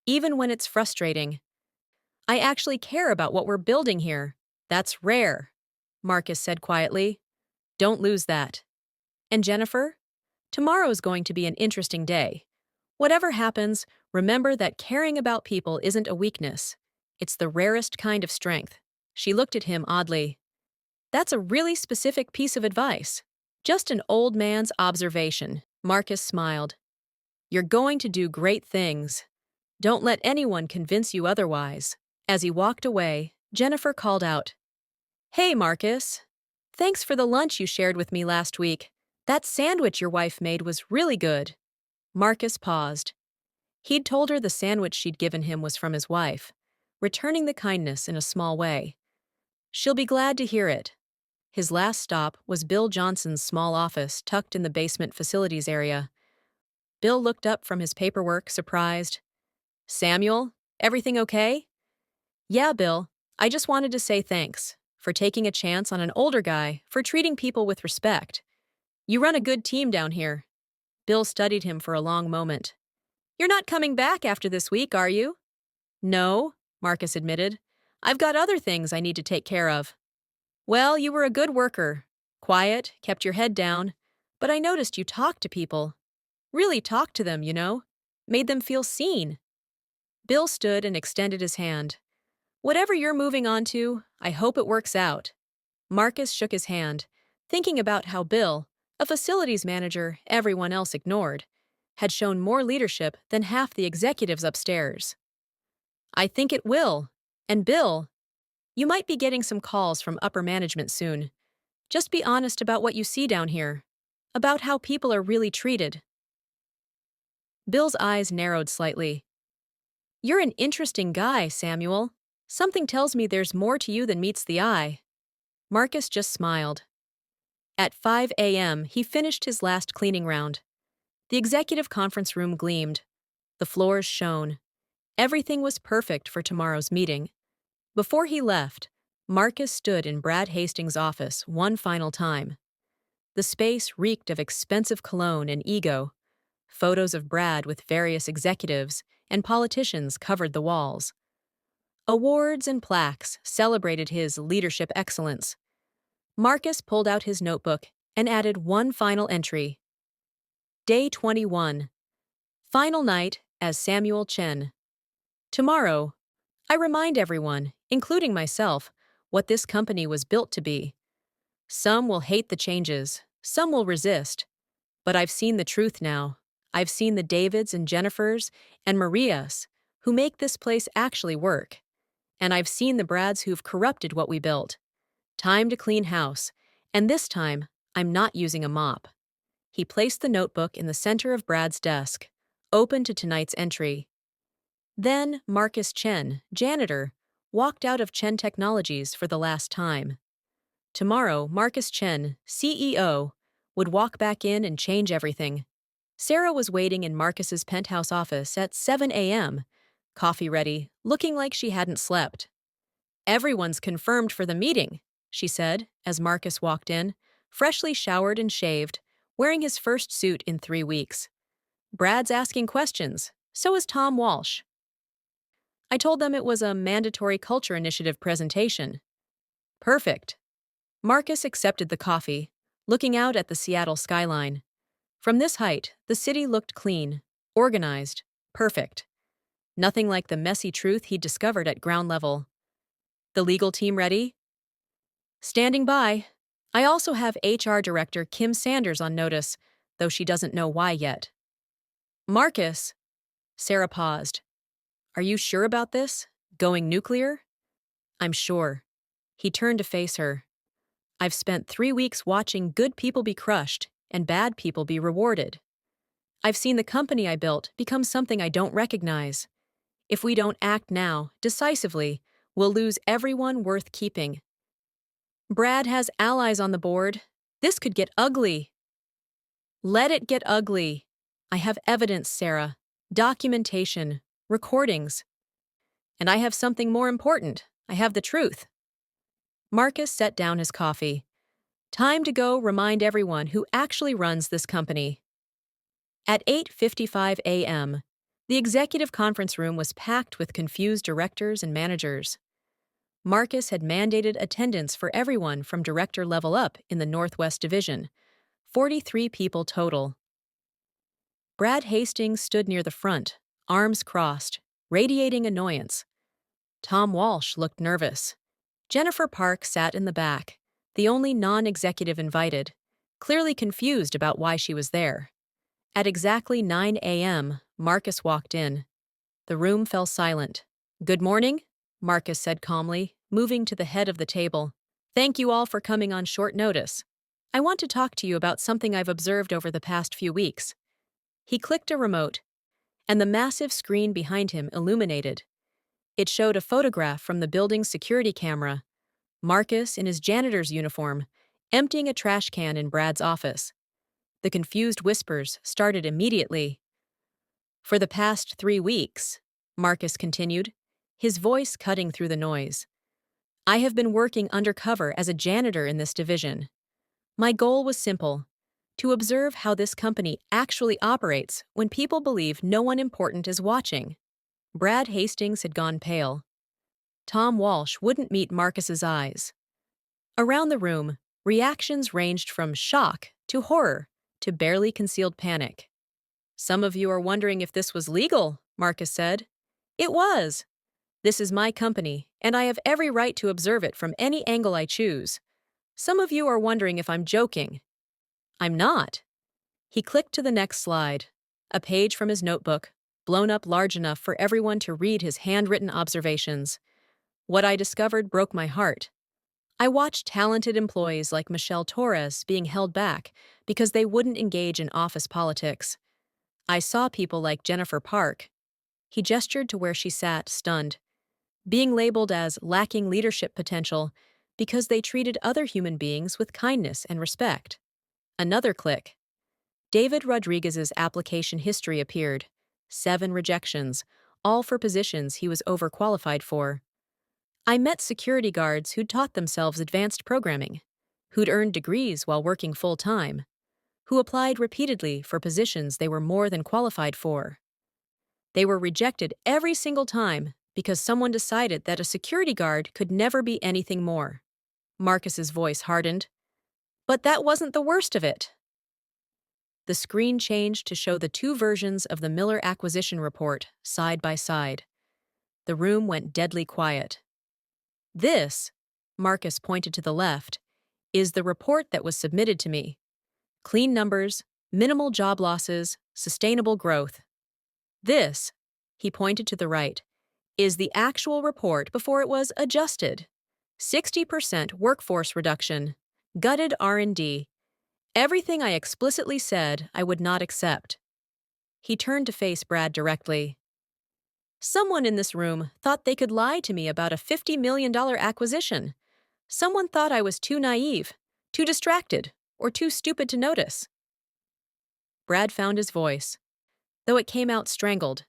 Speaker 1: even when it's frustrating. I actually care about what we're building here. That's rare, Marcus said quietly. Don't lose that. And Jennifer? Tomorrow's going to be an interesting day. Whatever happens, remember that caring about people isn't a weakness. It's the rarest kind of strength. She looked at him oddly. That's a really specific piece of advice. Just an old man's observation. Marcus smiled. You're going to do great things. Don't let anyone convince you otherwise. As he walked away, Jennifer called out, Hey, Marcus. Thanks for the lunch you shared with me last week. That sandwich your wife made was really good. Marcus paused. He'd told her the sandwich she'd given him was from his wife, returning the kindness in a small way. She'll be glad to hear it. His last stop was Bill Johnson's small office tucked in the basement facilities area. Bill looked up from his paperwork, surprised. Samuel, everything okay? Yeah, Bill. I just wanted to say thanks for taking a chance on an older guy, for treating people with respect. You run a good team down here. Bill studied him for a long moment. You're not coming back after this week, are you? No, Marcus admitted. I've got other things I need to take care of. Well, you were a good worker. Quiet, kept your head down. But I noticed you talked to people. Really talked to them, you know. Made them feel seen. Bill stood and extended his hand. Whatever you're moving on to, I hope it works out. Marcus shook his hand, thinking about how Bill, a facilities manager everyone else ignored, had shown more leadership than half the executives upstairs. I think it will. And Bill, you might be getting some calls from upper management soon. Just be honest about what you see down here, about how people are really treated. Bill's eyes narrowed slightly. You're an interesting guy, Samuel. Something tells me there's more to you than meets the eye. Marcus just smiled. At 5 a.m., he finished his last cleaning round. The executive conference room gleamed. The floors shone. Everything was perfect for tomorrow's meeting. Before he left, Marcus stood in Brad Hastings' office one final time. The space reeked of expensive cologne and ego. Photos of Brad with various executives and politicians covered the walls. Awards and plaques celebrated his leadership excellence. Marcus pulled out his notebook and added one final entry. Day 21. Final night as Samuel Chen. Tomorrow, I remind everyone, including myself, what this company was built to be. Some will hate the changes, some will resist. But I've seen the truth now. I've seen the Davids and Jennifers and Marias who make this place actually work. And I've seen the Brads who've corrupted what we built. Time to clean house, and this time, I'm not using a mop. He placed the notebook in the center of Brad's desk, open to tonight's entry. Then Marcus Chen, janitor, walked out of Chen Technologies for the last time. Tomorrow, Marcus Chen, CEO, would walk back in and change everything. Sarah was waiting in Marcus's penthouse office at 7 a.m., coffee ready, looking like she hadn't slept. "Everyone's confirmed for the meeting," she said as Marcus walked in, freshly showered and shaved, wearing his first suit in 3 weeks. "Brad's asking questions. So is Tom Walsh. I told them it was a mandatory culture initiative presentation." "Perfect." Marcus accepted the coffee, looking out at the Seattle skyline. From this height, the city looked clean, organized, perfect. Nothing like the messy truth he'd discovered at ground level. "The legal team ready?" "Standing by. I also have HR Director Kim Sanders on notice, though she doesn't know why yet." "Marcus," Sarah paused. "Are you sure about this? Going nuclear?" "I'm sure." He turned to face her. "I've spent 3 weeks watching good people be crushed and bad people be rewarded. I've seen the company I built become something I don't recognize. If we don't act now, decisively, we'll lose everyone worth keeping. Brad has allies on the board. This could get ugly." "Let it get ugly. I have evidence, Sarah. Documentation. Recordings. And I have something more important. I have the truth." Marcus set down his coffee. Time to go remind everyone who actually runs this company. At 8:55 a.m., the executive conference room was packed with confused directors and managers. Marcus had mandated attendance for everyone from director level up in the Northwest Division, 43 people total. Brad Hastings stood near the front, arms crossed, radiating annoyance. Tom Walsh looked nervous. Jennifer Park sat in the back, the only non-executive invited, clearly confused about why she was there. At exactly 9 a.m., Marcus walked in. The room fell silent. "Good morning," Marcus said calmly, moving to the head of the table. "Thank you all for coming on short notice. I want to talk to you about something I've observed over the past few weeks." He clicked a remote, and the massive screen behind him illuminated. It showed a photograph from the building's security camera. Marcus, in his janitor's uniform, emptying a trash can in Brad's office. The confused whispers started immediately. "For the past 3 weeks," Marcus continued, his voice cutting through the noise, "I have been working undercover as a janitor in this division. My goal was simple: to observe how this company actually operates when people believe no one important is watching." Brad Hastings had gone pale. Tom Walsh wouldn't meet Marcus's eyes. Around the room, reactions ranged from shock to horror to barely concealed panic. "Some of you are wondering if this was legal," Marcus said. "It was. This is my company, and I have every right to observe it from any angle I choose. Some of you are wondering if I'm joking. I'm not." He clicked to the next slide, a page from his notebook, blown up large enough for everyone to read his handwritten observations. "What I discovered broke my heart. I watched talented employees like Michelle Torres being held back because they wouldn't engage in office politics. I saw people like Jennifer Park." He gestured to where she sat, stunned, "being labeled as lacking leadership potential because they treated other human beings with kindness and respect." Another click. David Rodriguez's application history appeared. 7 rejections, all for positions he was overqualified for. "I met security guards who'd taught themselves advanced programming, who'd earned degrees while working full-time, who applied repeatedly for positions they were more than qualified for. They were rejected every single time because someone decided that a security guard could never be anything more." Marcus's voice hardened. "But that wasn't the worst of it." The screen changed to show the 2 versions of the Miller acquisition report side by side. The room went deadly quiet. "This," Marcus pointed to the left, "is the report that was submitted to me. Clean numbers, minimal job losses, sustainable growth. This," he pointed to the right, "is the actual report before it was adjusted. 60% workforce reduction, gutted R&D, everything I explicitly said I would not accept." He turned to face Brad directly. Someone in this room thought they could lie to me about a $50 million acquisition. Someone thought I was too naive, too distracted, or too stupid to notice. Brad found his voice, though it came out strangled.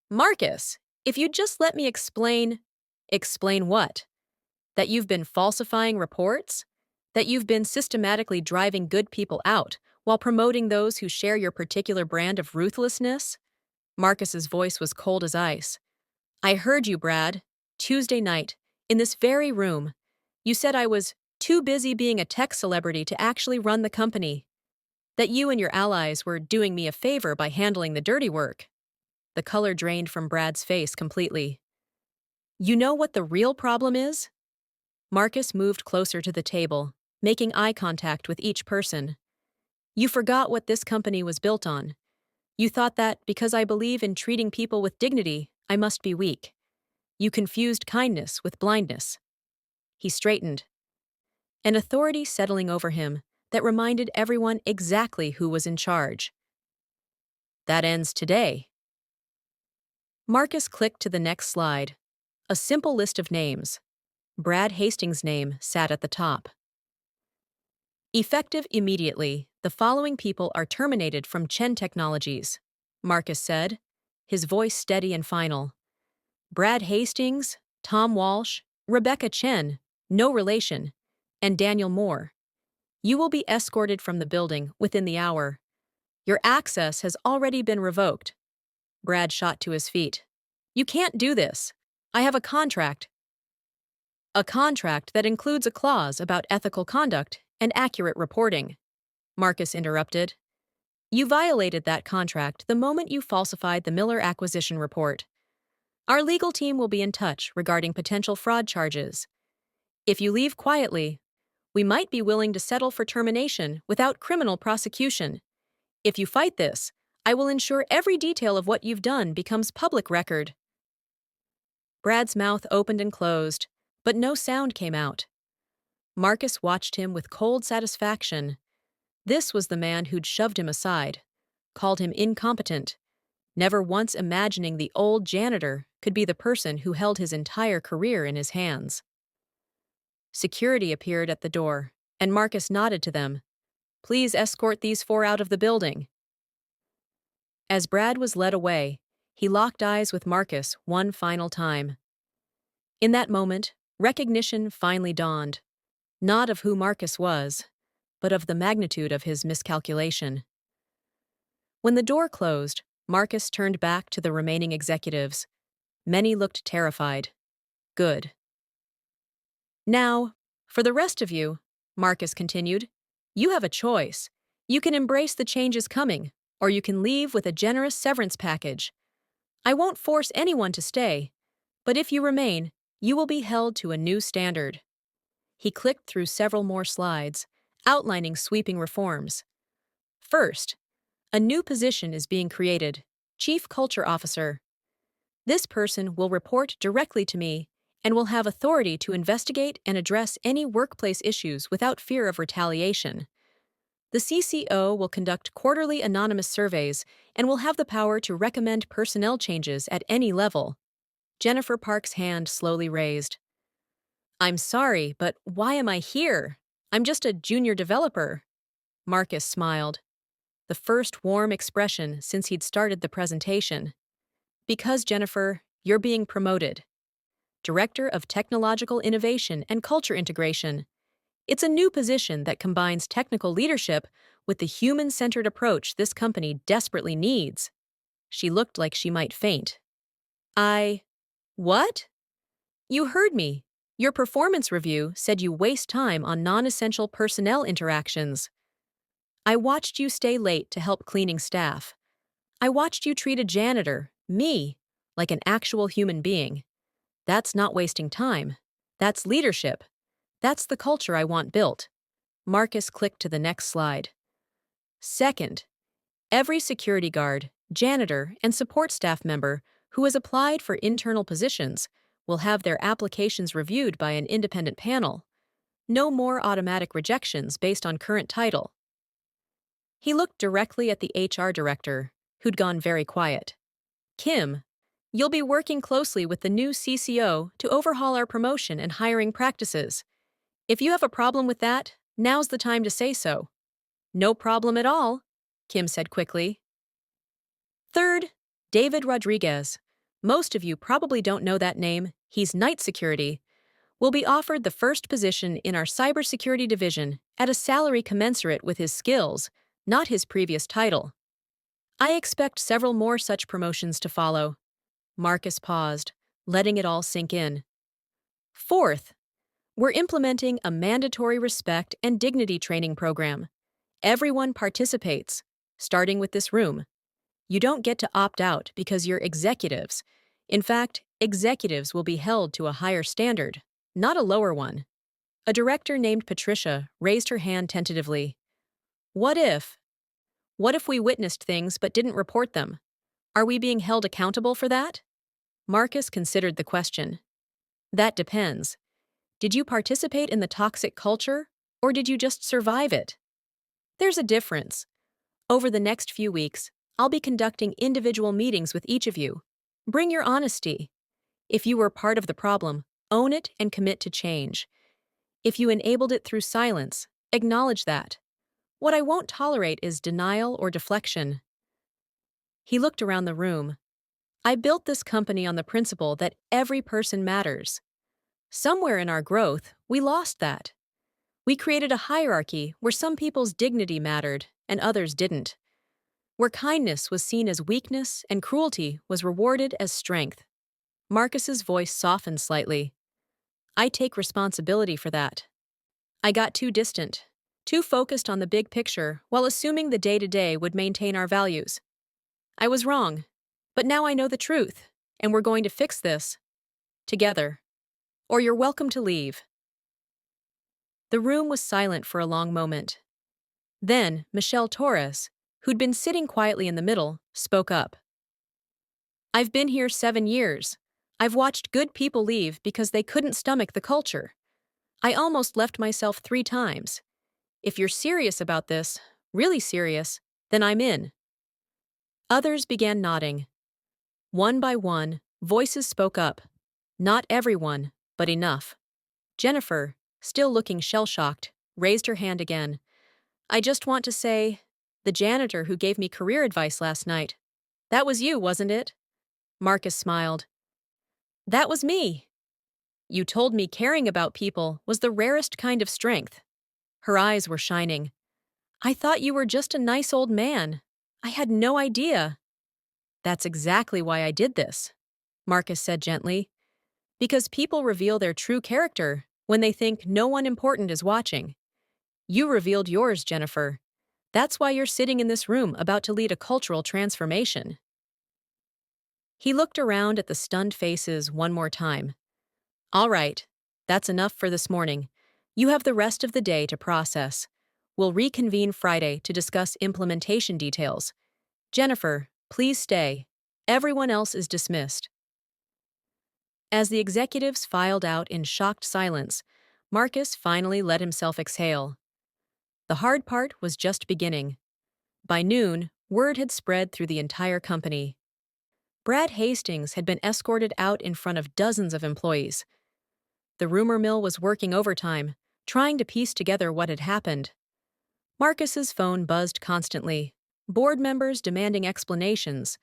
Speaker 1: Marcus, if you'd just let me explain. Explain what? That you've been falsifying reports? That you've been systematically driving good people out while promoting those who share your particular brand of ruthlessness? Marcus's voice was cold as ice. I heard you, Brad. Tuesday night, in this very room. You said I was too busy being a tech celebrity to actually run the company. That you and your allies were doing me a favor by handling the dirty work. The color drained from Brad's face completely. You know what the real problem is? Marcus moved closer to the table, making eye contact with each person. You forgot what this company was built on. You thought that because I believe in treating people with dignity, I must be weak. You confused kindness with blindness. He straightened, an authority settling over him that reminded everyone exactly who was in charge. That ends today. Marcus clicked to the next slide. A simple list of names. Brad Hastings' name sat at the top. Effective immediately, the following people are terminated from Chen Technologies, Marcus said, his voice steady and final. Brad Hastings, Tom Walsh, Rebecca Chen, no relation, and Daniel Moore. You will be escorted from the building within the hour. Your access has already been revoked. Brad shot to his feet. You can't do this. I have a contract. A contract that includes a clause about ethical conduct and accurate reporting. Marcus interrupted. You violated that contract the moment you falsified the Miller acquisition report. Our legal team will be in touch regarding potential fraud charges. If you leave quietly, we might be willing to settle for termination without criminal prosecution. If you fight this, I will ensure every detail of what you've done becomes public record. Brad's mouth opened and closed, but no sound came out. Marcus watched him with cold satisfaction. This was the man who'd shoved him aside, called him incompetent, never once imagining the old janitor could be the person who held his entire career in his hands. Security appeared at the door, and Marcus nodded to them. Please escort these 4 out of the building. As Brad was led away, he locked eyes with Marcus one final time. In that moment, recognition finally dawned, not of who Marcus was, but of the magnitude of his miscalculation. When the door closed, Marcus turned back to the remaining executives. Many looked terrified. Good. Now, for the rest of you, Marcus continued, you have a choice. You can embrace the changes coming, or you can leave with a generous severance package. I won't force anyone to stay, but if you remain, you will be held to a new standard. He clicked through several more slides, outlining sweeping reforms. First, a new position is being created, Chief Culture Officer. This person will report directly to me and will have authority to investigate and address any workplace issues without fear of retaliation. The CCO will conduct quarterly anonymous surveys and will have the power to recommend personnel changes at any level. Jennifer Park's hand slowly raised. I'm sorry, but why am I here? I'm just a junior developer. Marcus smiled, the first warm expression since he'd started the presentation. Because, Jennifer, you're being promoted. Director of Technological Innovation and Culture Integration. It's a new position that combines technical leadership with the human-centered approach this company desperately needs. She looked like she might faint. What? You heard me. Your performance review said you waste time on non-essential personnel interactions. I watched you stay late to help cleaning staff. I watched you treat a janitor, me, like an actual human being. That's not wasting time. That's leadership. That's the culture I want built. Marcus clicked to the next slide. Second, every security guard, janitor, and support staff member who has applied for internal positions will have their applications reviewed by an independent panel. No more automatic rejections based on current title. He looked directly at the HR director, who'd gone very quiet. Kim, You'll be working closely with the new CCO to overhaul our promotion and hiring practices. If you have a problem with that, now's the time to say so. No problem at all, Kim said quickly. Third, David Rodriguez. Most of you probably don't know that name. He's night security. Will be offered the first position in our cybersecurity division at a salary commensurate with his skills, not his previous title. I expect several more such promotions to follow. Marcus paused, letting it all sink in. Fourth, we're implementing a mandatory respect and dignity training program. Everyone participates, starting with this room. You don't get to opt out because you're executives. In fact, executives will be held to a higher standard, not a lower one. A director named Patricia raised her hand tentatively. What if? What if we witnessed things but didn't report them? Are we being held accountable for that? Marcus considered the question. That depends. Did you participate in the toxic culture, or did you just survive it? There's a difference. Over the next few weeks, I'll be conducting individual meetings with each of you. Bring your honesty. If you were part of the problem, own it and commit to change. If you enabled it through silence, acknowledge that. What I won't tolerate is denial or deflection. He looked around the room. I built this company on the principle that every person matters. Somewhere in our growth, we lost that. We created a hierarchy where some people's dignity mattered and others didn't. Where kindness was seen as weakness and cruelty was rewarded as strength. Marcus's voice softened slightly. I take responsibility for that. I got too distant, too focused on the big picture while assuming the day-to-day would maintain our values. I was wrong, but now I know the truth, and we're going to fix this. Together. Or you're welcome to leave. The room was silent for a long moment. Then, Michelle Torres, who'd been sitting quietly in the middle, spoke up. I've been here 7 years. I've watched good people leave because they couldn't stomach the culture. I almost left myself 3 times. If you're serious about this, really serious, then I'm in. Others began nodding. One by one, voices spoke up. Not everyone, but enough. Jennifer, still looking shell-shocked, raised her hand again. I just want to say, the janitor who gave me career advice last night. That was you, wasn't it? Marcus smiled. That was me. You told me caring about people was the rarest kind of strength. Her eyes were shining. I thought you were just a nice old man. I had no idea. That's exactly why I did this, Marcus said gently. Because people reveal their true character when they think no one important is watching. You revealed yours, Jennifer. That's why you're sitting in this room about to lead a cultural transformation. He looked around at the stunned faces one more time. All right, that's enough for this morning. You have the rest of the day to process. We'll reconvene Friday to discuss implementation details. Jennifer, please stay. Everyone else is dismissed. As the executives filed out in shocked silence, Marcus finally let himself exhale. The hard part was just beginning. By noon, word had spread through the entire company. Brad Hastings had been escorted out in front of dozens of employees. The rumor mill was working overtime, trying to piece together what had happened. Marcus's phone buzzed constantly, board members demanding explanations,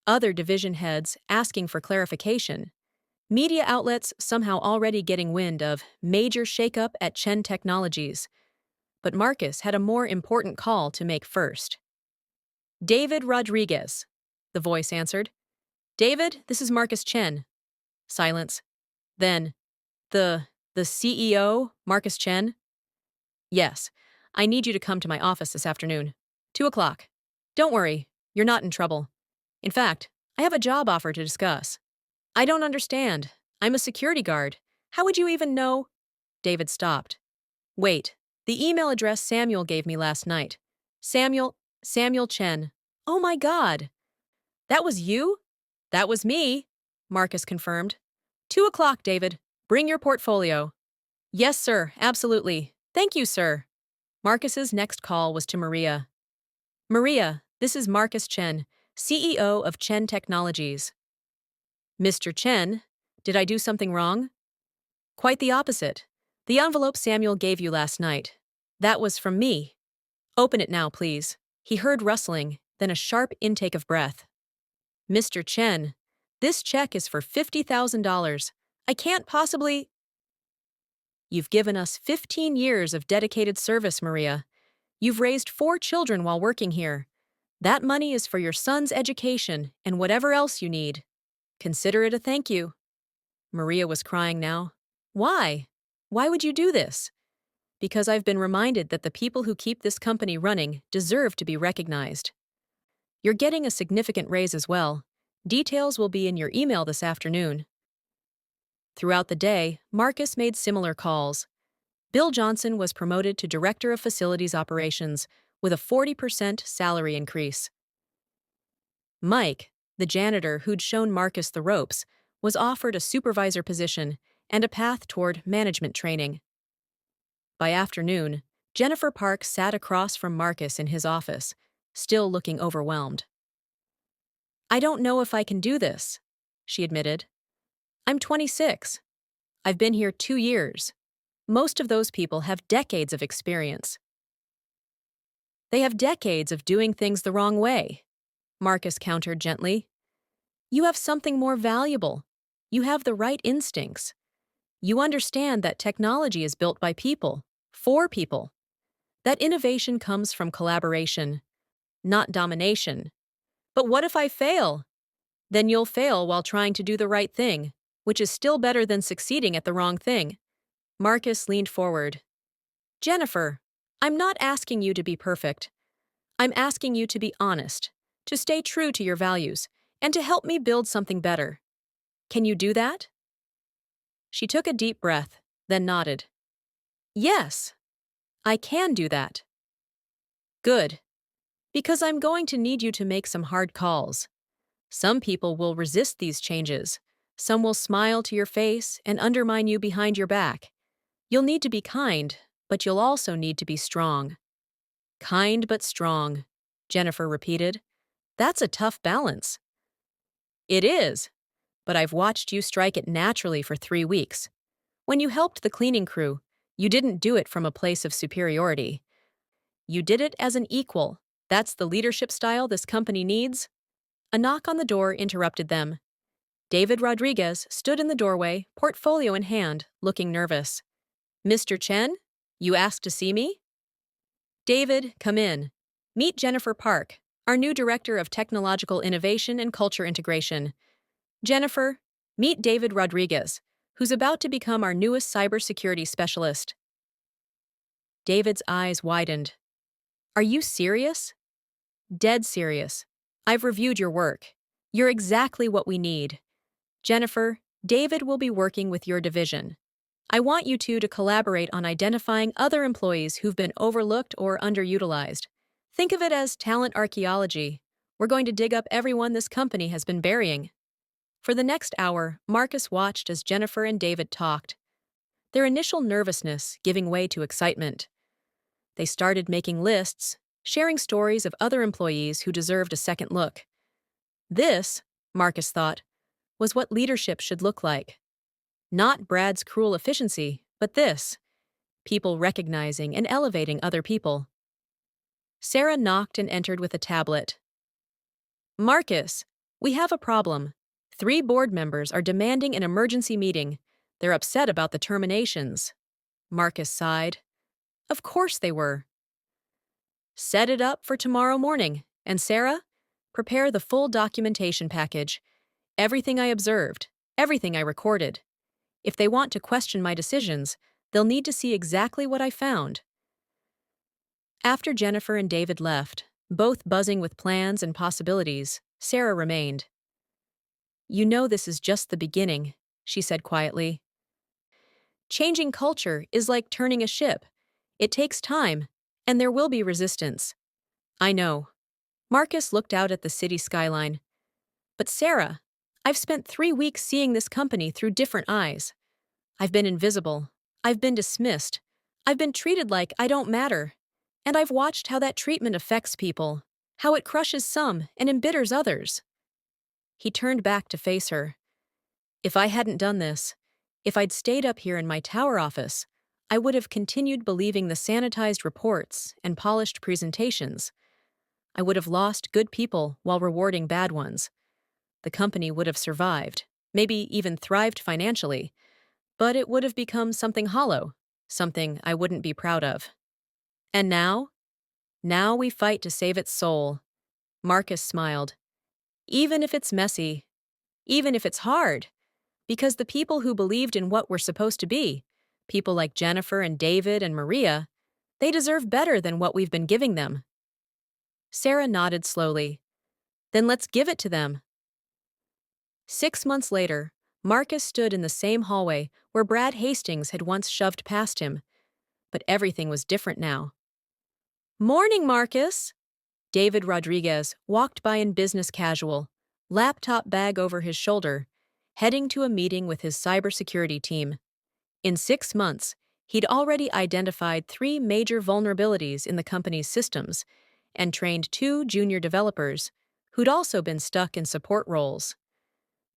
Speaker 1: other division heads asking for clarification. Media outlets somehow already getting wind of major shakeup at Chen Technologies. But Marcus had a more important call to make first. David Rodriguez, the voice answered. David, this is Marcus Chen. Silence. Then, the CEO, Marcus Chen? Yes, I need you to come to my office this afternoon. 2:00. Don't worry, you're not in trouble. In fact, I have a job offer to discuss. I don't understand. I'm a security guard. How would you even know? David stopped. Wait, the email address Samuel gave me last night. Samuel Chen. Oh my God! That was you? That was me, Marcus confirmed. 2:00, David. Bring your portfolio. Yes, sir, absolutely. Thank you, sir. Marcus's next call was to Maria. Maria, this is Marcus Chen, CEO of Chen Technologies. Mr. Chen, did I do something wrong? Quite the opposite. The envelope Samuel gave you last night. That was from me. Open it now, please. He heard rustling, then a sharp intake of breath. Mr. Chen, this check is for $50,000. I can't possibly. You've given us 15 years of dedicated service, Maria. You've raised 4 children while working here. That money is for your son's education and whatever else you need. Consider it a thank you. Maria was crying now. Why? Why would you do this? Because I've been reminded that the people who keep this company running deserve to be recognized. You're getting a significant raise as well. Details will be in your email this afternoon. Throughout the day, Marcus made similar calls. Bill Johnson was promoted to Director of Facilities Operations with a 40% salary increase. Mike, the janitor who'd shown Marcus the ropes, was offered a supervisor position and a path toward management training. By afternoon, Jennifer Park sat across from Marcus in his office, still looking overwhelmed. I don't know if I can do this, she admitted. I'm 26. I've been here 2 years. Most of those people have decades of experience. They have decades of doing things the wrong way, Marcus countered gently. You have something more valuable. You have the right instincts. You understand that technology is built by people, for people. That innovation comes from collaboration, not domination. But what if I fail? Then you'll fail while trying to do the right thing, which is still better than succeeding at the wrong thing. Marcus leaned forward. Jennifer, I'm not asking you to be perfect. I'm asking you to be honest, to stay true to your values, and to help me build something better. Can you do that? She took a deep breath, then nodded. Yes, I can do that. Good. Because I'm going to need you to make some hard calls. Some people will resist these changes. Some will smile to your face and undermine you behind your back. You'll need to be kind, but you'll also need to be strong. Kind but strong, Jennifer repeated. That's a tough balance. It is, but I've watched you strike it naturally for 3 weeks. When you helped the cleaning crew, you didn't do it from a place of superiority. You did it as an equal. That's the leadership style this company needs. A knock on the door interrupted them. David Rodriguez stood in the doorway, portfolio in hand, looking nervous. Mr. Chen, you asked to see me? David, come in. Meet Jennifer Park, our new Director of Technological Innovation and Culture Integration. Jennifer, meet David Rodriguez, who's about to become our newest cybersecurity specialist. David's eyes widened. Are you serious? Dead serious. I've reviewed your work. You're exactly what we need. Jennifer, David will be working with your division. I want you two to collaborate on identifying other employees who've been overlooked or underutilized. Think of it as talent archaeology. We're going to dig up everyone this company has been burying. For the next hour, Marcus watched as Jennifer and David talked, their initial nervousness giving way to excitement. They started making lists, sharing stories of other employees who deserved a second look. This, Marcus thought, was what leadership should look like. Not Brad's cruel efficiency, but this, people recognizing and elevating other people. Sarah knocked and entered with a tablet. Marcus, we have a problem. 3 board members are demanding an emergency meeting. They're upset about the terminations. Marcus sighed. Of course they were. Set it up for tomorrow morning. And Sarah, prepare the full documentation package. Everything I observed, everything I recorded. If they want to question my decisions, they'll need to see exactly what I found. After Jennifer and David left, both buzzing with plans and possibilities, Sarah remained. You know this is just the beginning, she said quietly. Changing culture is like turning a ship. It takes time, and there will be resistance. I know. Marcus looked out at the city skyline. But Sarah, I've spent 3 weeks seeing this company through different eyes. I've been invisible. I've been dismissed. I've been treated like I don't matter. And I've watched how that treatment affects people, how it crushes some and embitters others. He turned back to face her. If I hadn't done this, if I'd stayed up here in my tower office, I would have continued believing the sanitized reports and polished presentations. I would have lost good people while rewarding bad ones. The company would have survived, maybe even thrived financially, but it would have become something hollow, something I wouldn't be proud of. And now? Now we fight to save its soul. Marcus smiled. Even if it's messy, even if it's hard, because the people who believed in what we're supposed to be, people like Jennifer and David and Maria, they deserve better than what we've been giving them. Sarah nodded slowly. Then let's give it to them. 6 months later, Marcus stood in the same hallway where Brad Hastings had once shoved past him, but everything was different now. Morning, Marcus! David Rodriguez walked by in business casual, laptop bag over his shoulder, heading to a meeting with his cybersecurity team. In 6 months, he'd already identified 3 major vulnerabilities in the company's systems and trained 2 junior developers who'd also been stuck in support roles.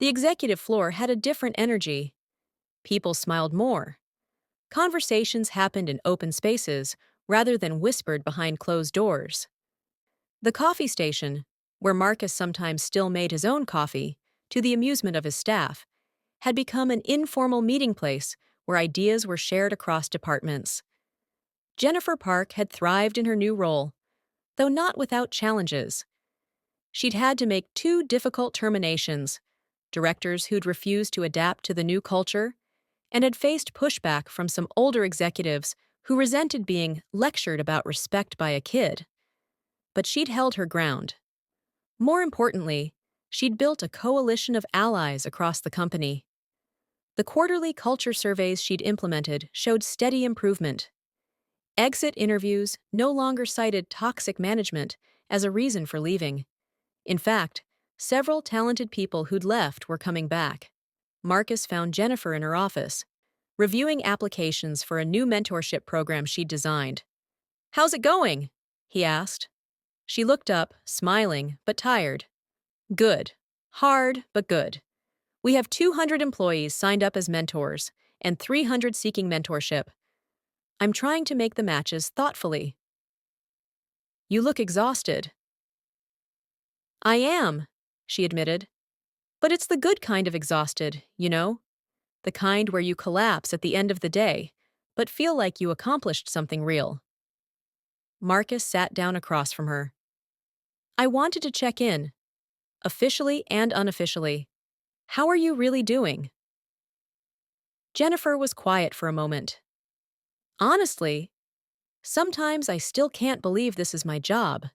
Speaker 1: The executive floor had a different energy. People smiled more. Conversations happened in open spaces rather than whispered behind closed doors. The coffee station, where Marcus sometimes still made his own coffee, to the amusement of his staff, had become an informal meeting place where ideas were shared across departments. Jennifer Park had thrived in her new role, though not without challenges. She'd had to make 2 difficult terminations, directors who'd refused to adapt to the new culture, and had faced pushback from some older executives who resented being lectured about respect by a kid. But she'd held her ground. More importantly, she'd built a coalition of allies across the company. The quarterly culture surveys she'd implemented showed steady improvement. Exit interviews no longer cited toxic management as a reason for leaving. In fact, several talented people who'd left were coming back. Marcus found Jennifer in her office, reviewing applications for a new mentorship program she'd designed. "How's it going?" he asked. She looked up, smiling, but tired. "Good. Hard, but good. We have 200 employees signed up as mentors, and 300 seeking mentorship. I'm trying to make the matches thoughtfully." "You look exhausted." "I am," she admitted. "But it's the good kind of exhausted, you know? The kind where you collapse at the end of the day, but feel like you accomplished something real." Marcus sat down across from her. "I wanted to check in, officially and unofficially. How are you really doing?" Jennifer was quiet for a moment. "Honestly, sometimes I still can't believe this is my job.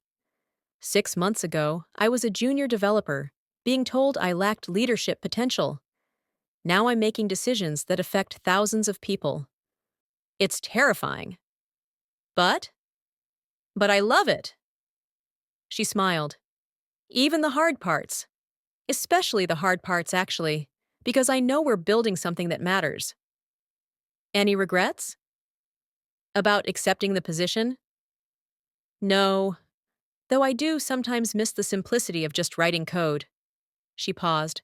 Speaker 1: 6 months ago, I was a junior developer, being told I lacked leadership potential. Now I'm making decisions that affect thousands of people. It's terrifying. But I love it." She smiled. "Even the hard parts. Especially the hard parts, actually, because I know we're building something that matters." "Any regrets?" "About accepting the position?" "No, though I do sometimes miss the simplicity of just writing code." She paused.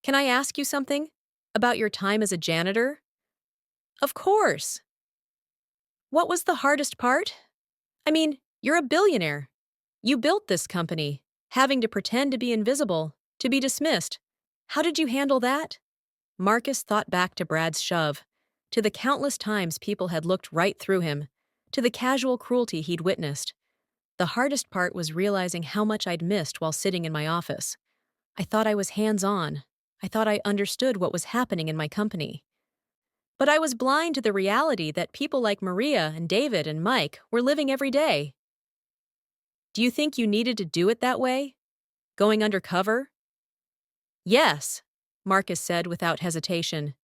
Speaker 1: "Can I ask you something? About your time as a janitor?" "Of course." "What was the hardest part? I mean, you're a billionaire. You built this company, having to pretend to be invisible, to be dismissed. How did you handle that?" Marcus thought back to Brad's shove, to the countless times people had looked right through him, to the casual cruelty he'd witnessed. The hardest part was realizing how much I'd missed while sitting in my office. I thought I was hands-on. I thought I understood what was happening in my company. But I was blind to the reality that people like Maria and David and Mike were living every day. "Do you think you needed to do it that way? Going undercover?" "Yes," Marcus said without hesitation.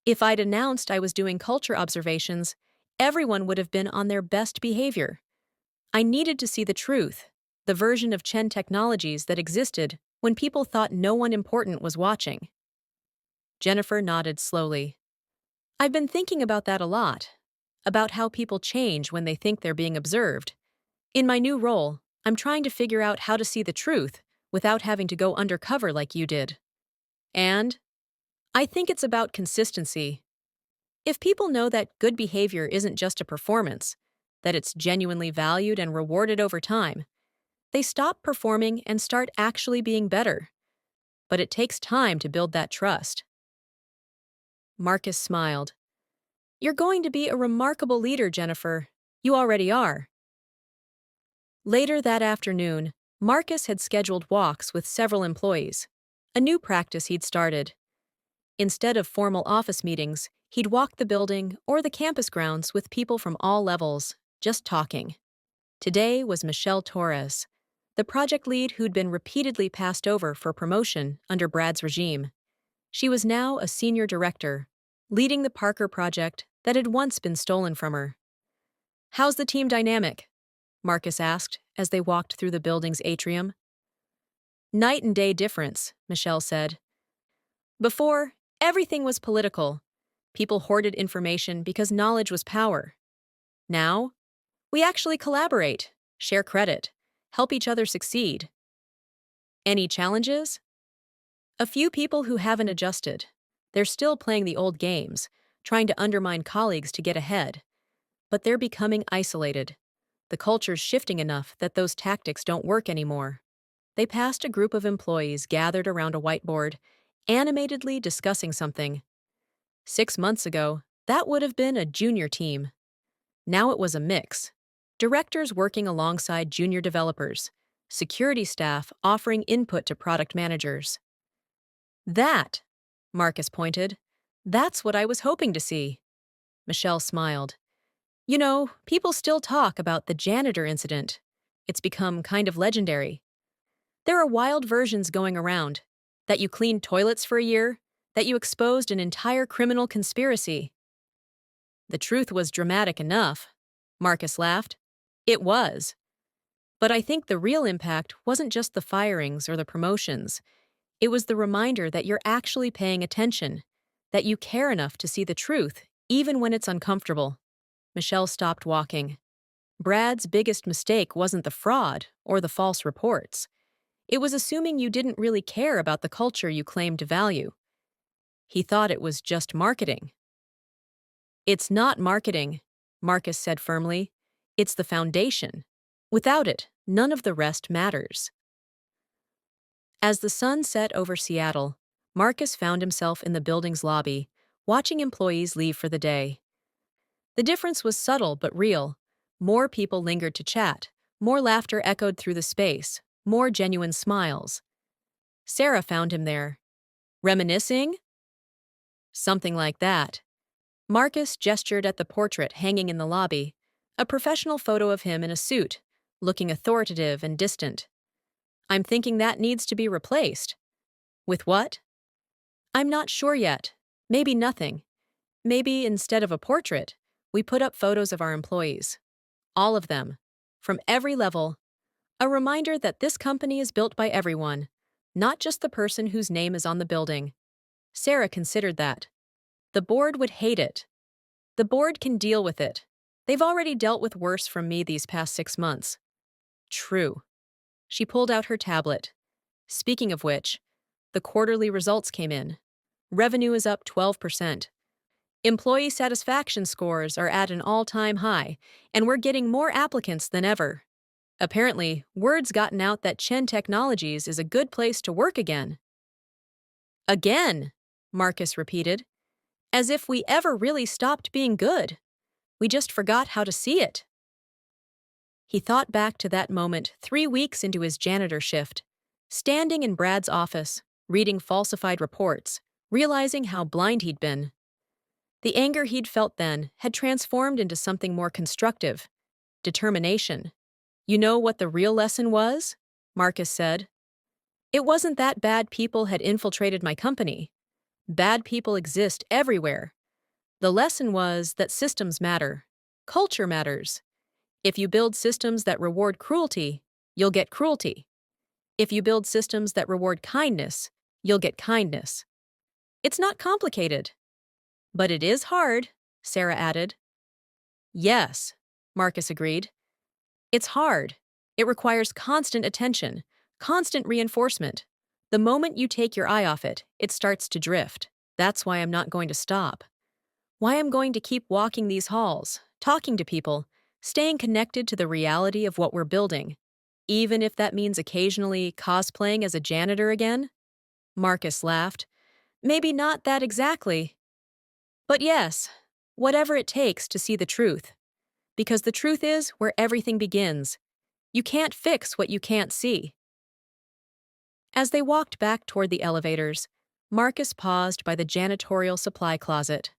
Speaker 1: "If I'd announced I was doing culture observations, everyone would have been on their best behavior. I needed to see the truth, the version of Chen Technologies that existed when people thought no one important was watching." Jennifer nodded slowly. "I've been thinking about that a lot, about how people change when they think they're being observed. In my new role, I'm trying to figure out how to see the truth without having to go undercover like you did." "And?" I think it's about consistency. If people know that good behavior isn't just a performance, that it's genuinely valued and rewarded over time, they stop performing and start actually being better. But it takes time to build that trust. Marcus smiled. You're going to be a remarkable leader, Jennifer. You already are. Later that afternoon, Marcus had scheduled walks with several employees, a new practice he'd started. Instead of formal office meetings, he'd walk the building or the campus grounds with people from all levels, just talking. Today was Michelle Torres, the project lead who'd been repeatedly passed over for promotion under Brad's regime. She was now a senior director, leading the Parker project that had once been stolen from her. How's the team dynamic? Marcus asked as they walked through the building's atrium. Night and day difference, Michelle said. Before, everything was political. People hoarded information because knowledge was power. Now, we actually collaborate, share credit, help each other succeed. Any challenges? A few people who haven't adjusted. They're still playing the old games, trying to undermine colleagues to get ahead. But they're becoming isolated. The culture's shifting enough that those tactics don't work anymore. They passed a group of employees gathered around a whiteboard, animatedly discussing something. 6 months ago, that would have been a junior team. Now it was a mix. Directors working alongside junior developers, security staff offering input to product managers. That, Marcus pointed, that's what I was hoping to see. Michelle smiled. You know, people still talk about the janitor incident. It's become kind of legendary. There are wild versions going around. That you cleaned toilets for a year, that you exposed an entire criminal conspiracy. The truth was dramatic enough, Marcus laughed. It was. But I think the real impact wasn't just the firings or the promotions. It was the reminder that you're actually paying attention, that you care enough to see the truth, even when it's uncomfortable. Michelle stopped walking. Brad's biggest mistake wasn't the fraud or the false reports. It was assuming you didn't really care about the culture you claimed to value. He thought it was just marketing. It's not marketing, Marcus said firmly. It's the foundation. Without it, none of the rest matters. As the sun set over Seattle, Marcus found himself in the building's lobby, watching employees leave for the day. The difference was subtle but real. More people lingered to chat, more laughter echoed through the space, more genuine smiles. Sarah found him there. Reminiscing? Something like that. Marcus gestured at the portrait hanging in the lobby, a professional photo of him in a suit, looking authoritative and distant. I'm thinking that needs to be replaced. With what? I'm not sure yet. Maybe nothing. Maybe instead of a portrait, we put up photos of our employees. All of them. From every level. A reminder that this company is built by everyone, not just the person whose name is on the building. Sarah considered that. The board would hate it. The board can deal with it. They've already dealt with worse from me these past 6 months. True. She pulled out her tablet. Speaking of which, the quarterly results came in. Revenue is up 12%. Employee satisfaction scores are at an all-time high, and we're getting more applicants than ever. Apparently, word's gotten out that Chen Technologies is a good place to work again. Again, Marcus repeated. As if we ever really stopped being good. We just forgot how to see it. He thought back to that moment 3 weeks into his janitor shift, standing in Brad's office, reading falsified reports, realizing how blind he'd been. The anger he'd felt then had transformed into something more constructive. Determination. You know what the real lesson was? Marcus said. It wasn't that bad people had infiltrated my company. Bad people exist everywhere. The lesson was that systems matter. Culture matters. If you build systems that reward cruelty, you'll get cruelty. If you build systems that reward kindness, you'll get kindness. It's not complicated. But it is hard, Sarah added. Yes, Marcus agreed. It's hard. It requires constant attention, constant reinforcement. The moment you take your eye off it, it starts to drift. That's why I'm not going to stop. Why I'm going to keep walking these halls, talking to people, staying connected to the reality of what we're building, even if that means occasionally cosplaying as a janitor again? Marcus laughed. Maybe not that exactly. But yes, whatever it takes to see the truth. Because the truth is where everything begins. You can't fix what you can't see. As they walked back toward the elevators, Marcus paused by the janitorial supply closet,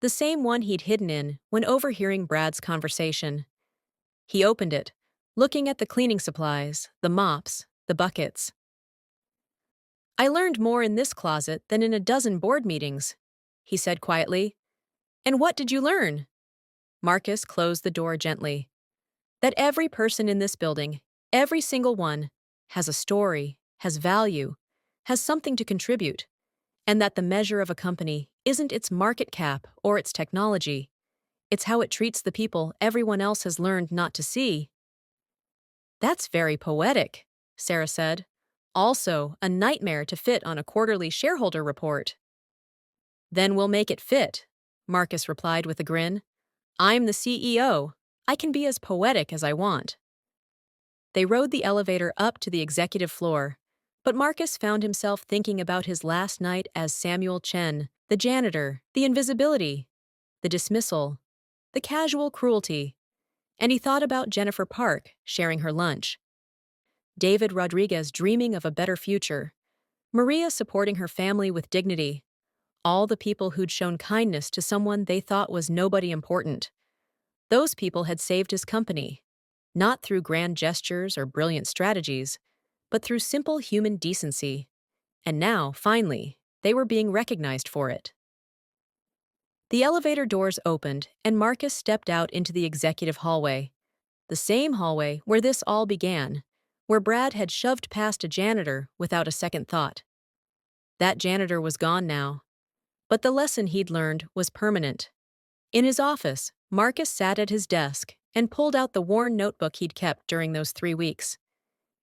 Speaker 1: the same one he'd hidden in when overhearing Brad's conversation. He opened it, looking at the cleaning supplies, the mops, the buckets. I learned more in this closet than in a dozen board meetings, he said quietly. And what did you learn? Marcus closed the door gently. That every person in this building, every single one, has a story, has value, has something to contribute, and that the measure of a company isn't its market cap or its technology. It's how it treats the people everyone else has learned not to see. That's very poetic, Sarah said. Also, a nightmare to fit on a quarterly shareholder report. Then we'll make it fit, Marcus replied with a grin. I'm the CEO. I can be as poetic as I want. They rode the elevator up to the executive floor, but Marcus found himself thinking about his last night as Samuel Chen, the janitor, the invisibility, the dismissal, the casual cruelty, and he thought about Jennifer Park sharing her lunch, David Rodriguez dreaming of a better future, Maria supporting her family with dignity, all the people who'd shown kindness to someone they thought was nobody important. Those people had saved his company, not through grand gestures or brilliant strategies, but through simple human decency. And now, finally, they were being recognized for it. The elevator doors opened, and Marcus stepped out into the executive hallway, the same hallway where this all began, where Brad had shoved past a janitor without a second thought. That janitor was gone now, but the lesson he'd learned was permanent. In his office, Marcus sat at his desk and pulled out the worn notebook he'd kept during those 3 weeks.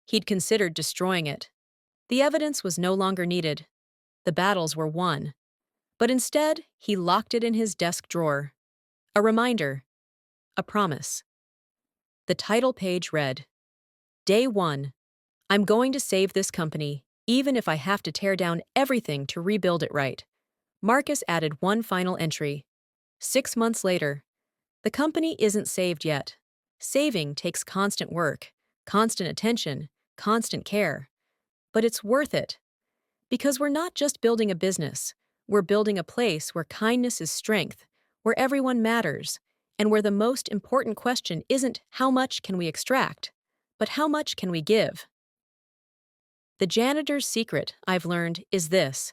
Speaker 1: He'd considered destroying it. The evidence was no longer needed. The battles were won. But instead, he locked it in his desk drawer. A reminder. A promise. The title page read, Day 1. I'm going to save this company, even if I have to tear down everything to rebuild it right. Marcus added one final entry. 6 months later. The company isn't saved yet. Saving takes constant work, constant attention, constant care. But it's worth it. Because we're not just building a business, we're building a place where kindness is strength, where everyone matters, and where the most important question isn't how much can we extract, but how much can we give. The janitor's secret, I've learned, is this.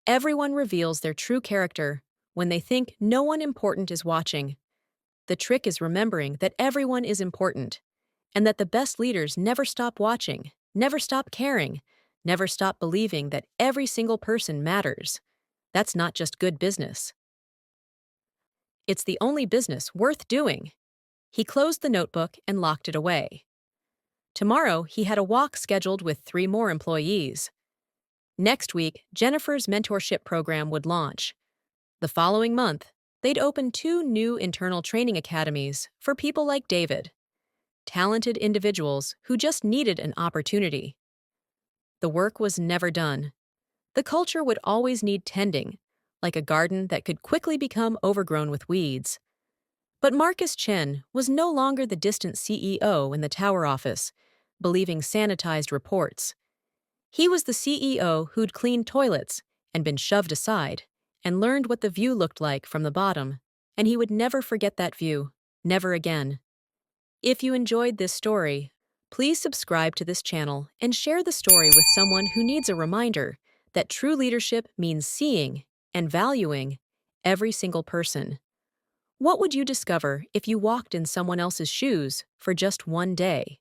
Speaker 1: Everyone reveals their true character when they think no one important is watching. The trick is remembering that everyone is important, and that the best leaders never stop watching, never stop caring, never stop believing that every single person matters. That's not just good business. It's the only business worth doing. He closed the notebook and locked it away. Tomorrow, he had a walk scheduled with 3 more employees. Next week, Jennifer's mentorship program would launch. The following month, they'd open 2 new internal training academies for people like David, talented individuals who just needed an opportunity. The work was never done. The culture would always need tending, like a garden that could quickly become overgrown with weeds. But Marcus Chen was no longer the distant CEO in the tower office, believing sanitized reports. He was the CEO who'd cleaned toilets and been shoved aside, and learned what the view looked like from the bottom, and he would never forget that view, never again. If you enjoyed this story, please subscribe to this channel and share the story with someone who needs a reminder that true leadership means seeing and valuing every single person. What would you discover if you walked in someone else's shoes for just one day?